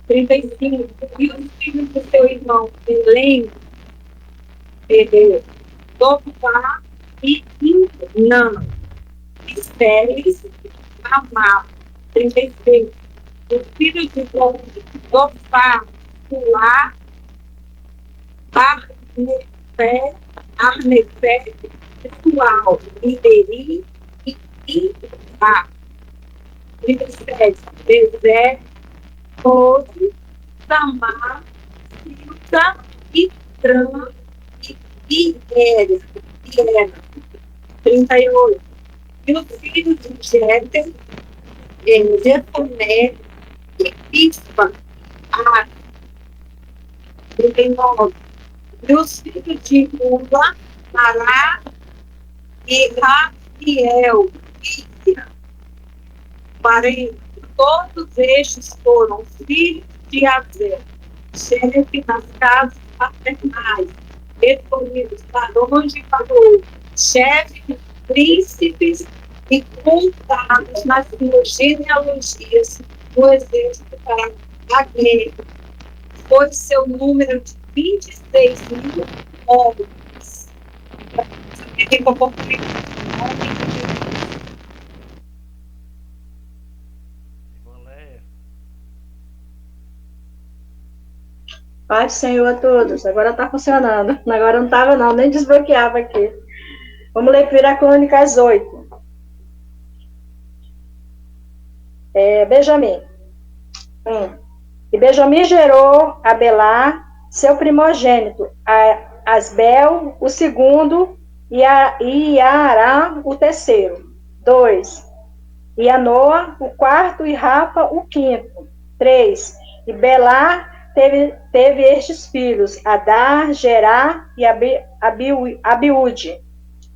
35. E os filhos do seu irmão Belém, Dopá e Inã. Estéreis, Amar. 36. Os filhos de Dopá, Pulá, Arnefé, Sual, Iberi e Iba. 37. Bezé, Rose, Samar, Silta, Itrã e Iera. 38. E os filhos de Jéter, Jefoné e Pispa, 39. E os filhos de Uva, Ará e Rafiel, 40. Todos estes foram filhos de Azé, chefe das casas paternais, escolhidos varões de valor, chefes, príncipes e contados nas suas genealogias do exército para a guerra. Foi seu número de 26.000 homens. Paz do Senhor a todos. Agora está funcionando. Agora não estava, não, nem desbloqueava aqui. Vamos ler 1 Crônicas 8. Benjamim. E Benjamim gerou a Belá, seu primogênito, a Asbel, o segundo, e Ará o terceiro. 2. E a Noa o quarto, e Rafa o quinto. 3. E Belá teve estes filhos, Adar, Gerá e Abiúde.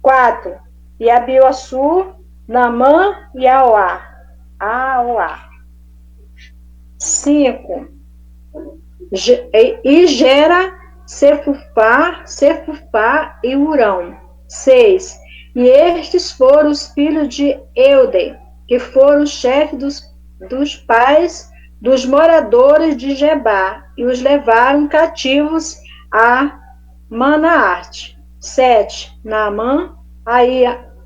4. E Abiaçu, Naamã e Aoá. 5. E Gera, Sefufá e Urão. 6. E estes foram os filhos de Eude, que foram os chefes dos pais dos moradores de Gebá, e os levaram cativos a Manaarte. 7. Naamã,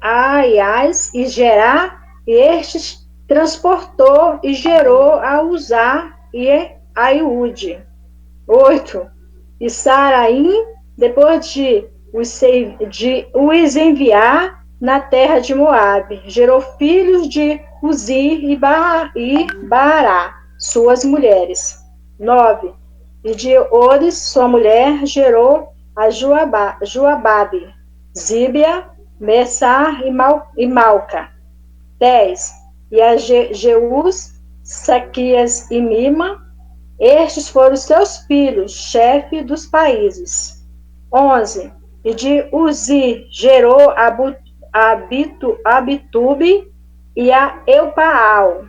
Aias e Gerá, e estes transportou e gerou a Uzá e a Iude. 8. E Saraim, depois de os enviar na terra de Moabe, gerou filhos de Uzi e Bará, suas mulheres. 9. E de Ores, sua mulher, gerou a Joababe, Zíbia, Messar e Malca. 10. E a Jeus, Saquias e Mima. Estes foram seus filhos, chefe dos países. 11. E de Uzi gerou a Abitube e a Eupaal.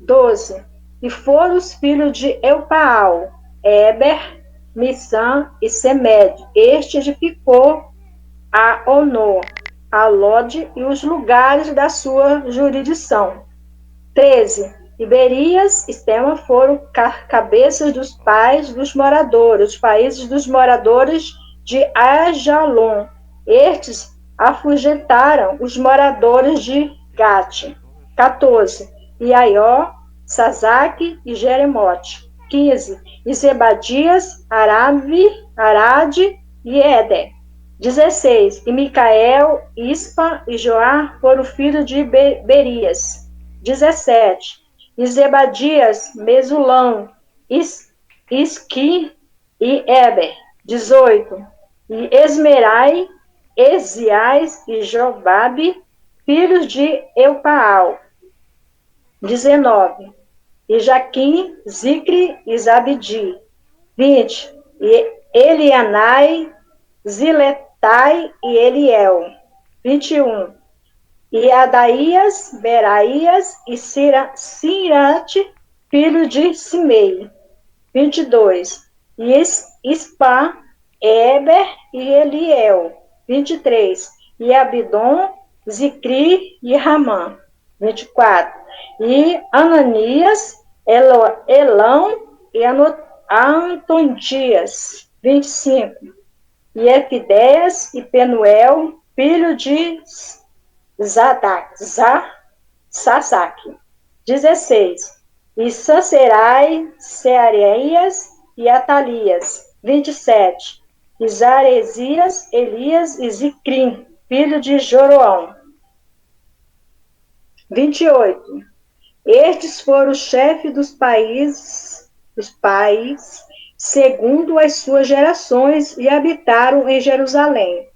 12. E foram os filhos de Eupaal, Eber, Missam e Semed. Este edificou a Ono, a Lode e os lugares da sua jurisdição. 13. E Berias e Tema foram cabeças dos pais dos moradores, os países dos moradores de Ajalon. Estes afugentaram os moradores de Gate. 14. E Aió, Sazaque e Jeremote. 15. E Zebadias, Arade e Éder. 16. E Micael, Ispa e Joá foram filhos de Berias. 17. E Zebadias, Mesulão, Isqui e Eber. 18. E Esmerai, Esias e Jobabe, filhos de Eupaal. 19. E Jaquim, Zicre e Zabdi. 20. E Elianai, Ziletai e Eliel. 21. E Adaías, Beraías e Sirante, filho de Simei. 22. E Ispa, Eber e Eliel. 23. E Abidom, Zicri e Ramã. 24. E Ananias, Elão e Antondias. 25. E Efideias e Penuel, filho de Sasaque. 16. E Sanserai, Seareias e Atalias. 27. E Zaresias, Elias e Zicrim, filho de Joroão. 28. Estes foram os chefes dos pais, segundo as suas gerações, e habitaram em Jerusalém.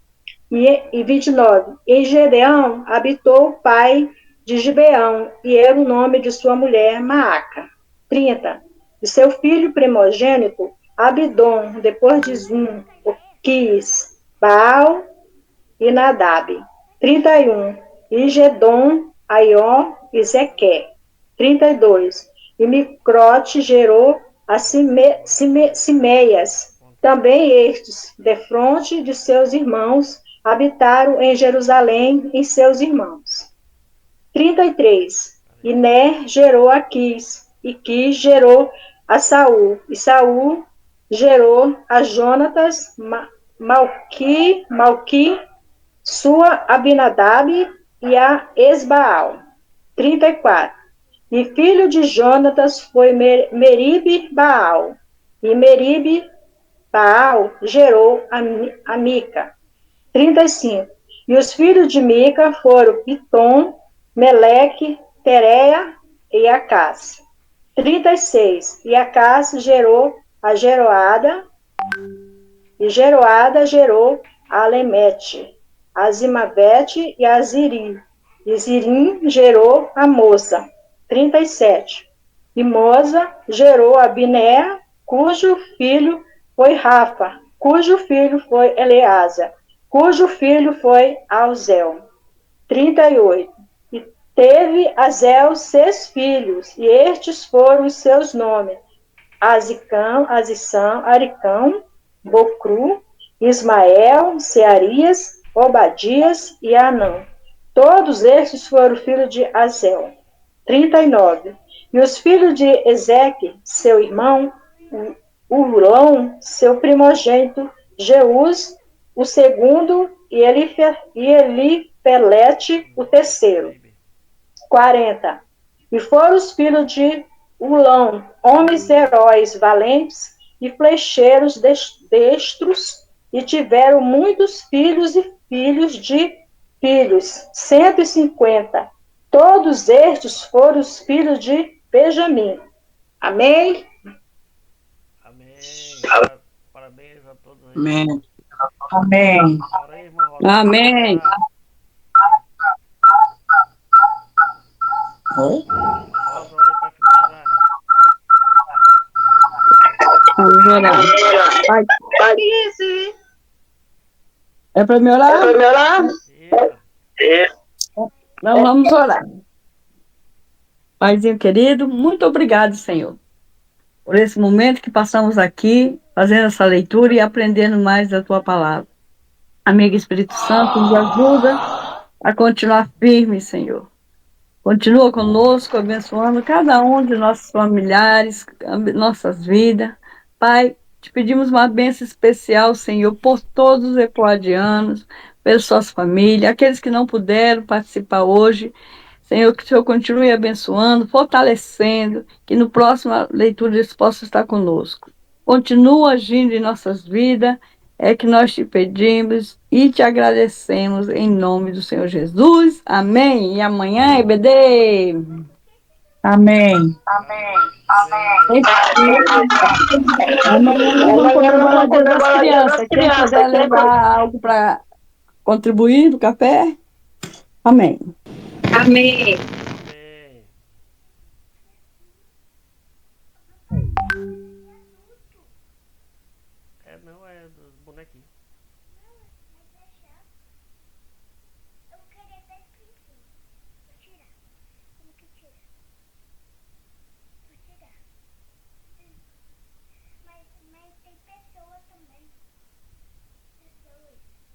E 29. Em Gedeão habitou o pai de Gibeão, e era o nome de sua mulher Maaca. 30. E seu filho primogênito, Abidom, depois de Zum, Quis, Baal e Nadab. 31. E Gedom, Aió e Zequé. 32. E Microte gerou a Simeias. Também estes, defronte de seus irmãos, habitaram em Jerusalém em seus irmãos. 33. E Ner gerou a Quis, e Quis gerou a Saul, e Saul gerou a Jonatas, Malqui, sua Abinadab e a Esbaal. 34. E filho de Jonatas foi Merib Baal, e Merib Baal gerou a Mica. 35. E os filhos de Mica foram Pitom, Meleque, Tereia e Acás. 36. E Acás gerou a Jeroada, e Jeroada gerou a Alemete. Azimavete e Aziri. E Zirim gerou a Moza. 37. E Moza gerou a Binéa, cujo filho foi Rafa, cujo filho foi Eleasa, cujo filho foi Auzel. 38. E teve Azel 6 filhos, e estes foram os seus nomes: Azicão, Azissão, Aricão, Bocru, Ismael, Searias, Obadias e Anã. Todos estes foram filhos de Azel. 39. E os filhos de Ezeque, seu irmão, Ulão, seu primogênito, Jeús, o segundo, e Elipelete, o terceiro. 40. E foram os filhos de Ulão, homens heróis valentes e flecheiros destros, e tiveram muitos filhos e filhos de filhos, 150. Todos estes foram os filhos de Benjamim. Amém? Amém. Parabéns a todos aí. Amém. Amém. Ora aí, irmã Rosa. Amém. Oi? Rosa, ora aí para finalizar. Vamos orar. Pai, é para me orar? Eita. Então vamos orar. Paizinho querido, muito obrigado, Senhor, por esse momento que passamos aqui, fazendo essa leitura e aprendendo mais da Tua palavra. Amigo Espírito Santo, nos ajuda a continuar firme, Senhor. Continua conosco, abençoando cada um de nossos familiares, nossas vidas. Pai, te pedimos uma bênção especial, Senhor, por todos os ecoadianos, pelas suas famílias, aqueles que não puderam participar hoje. Senhor, que o Senhor continue abençoando, fortalecendo, que no próximo leitura eles possam estar conosco. Continua agindo em nossas vidas, é que nós te pedimos e te agradecemos em nome do Senhor Jesus. Amém. E amanhã, EBD. Amém. Amanhã nós vamos comemorar o Dia das Crianças. Quem quiser levar algo para contribuir do café, amém. Amém.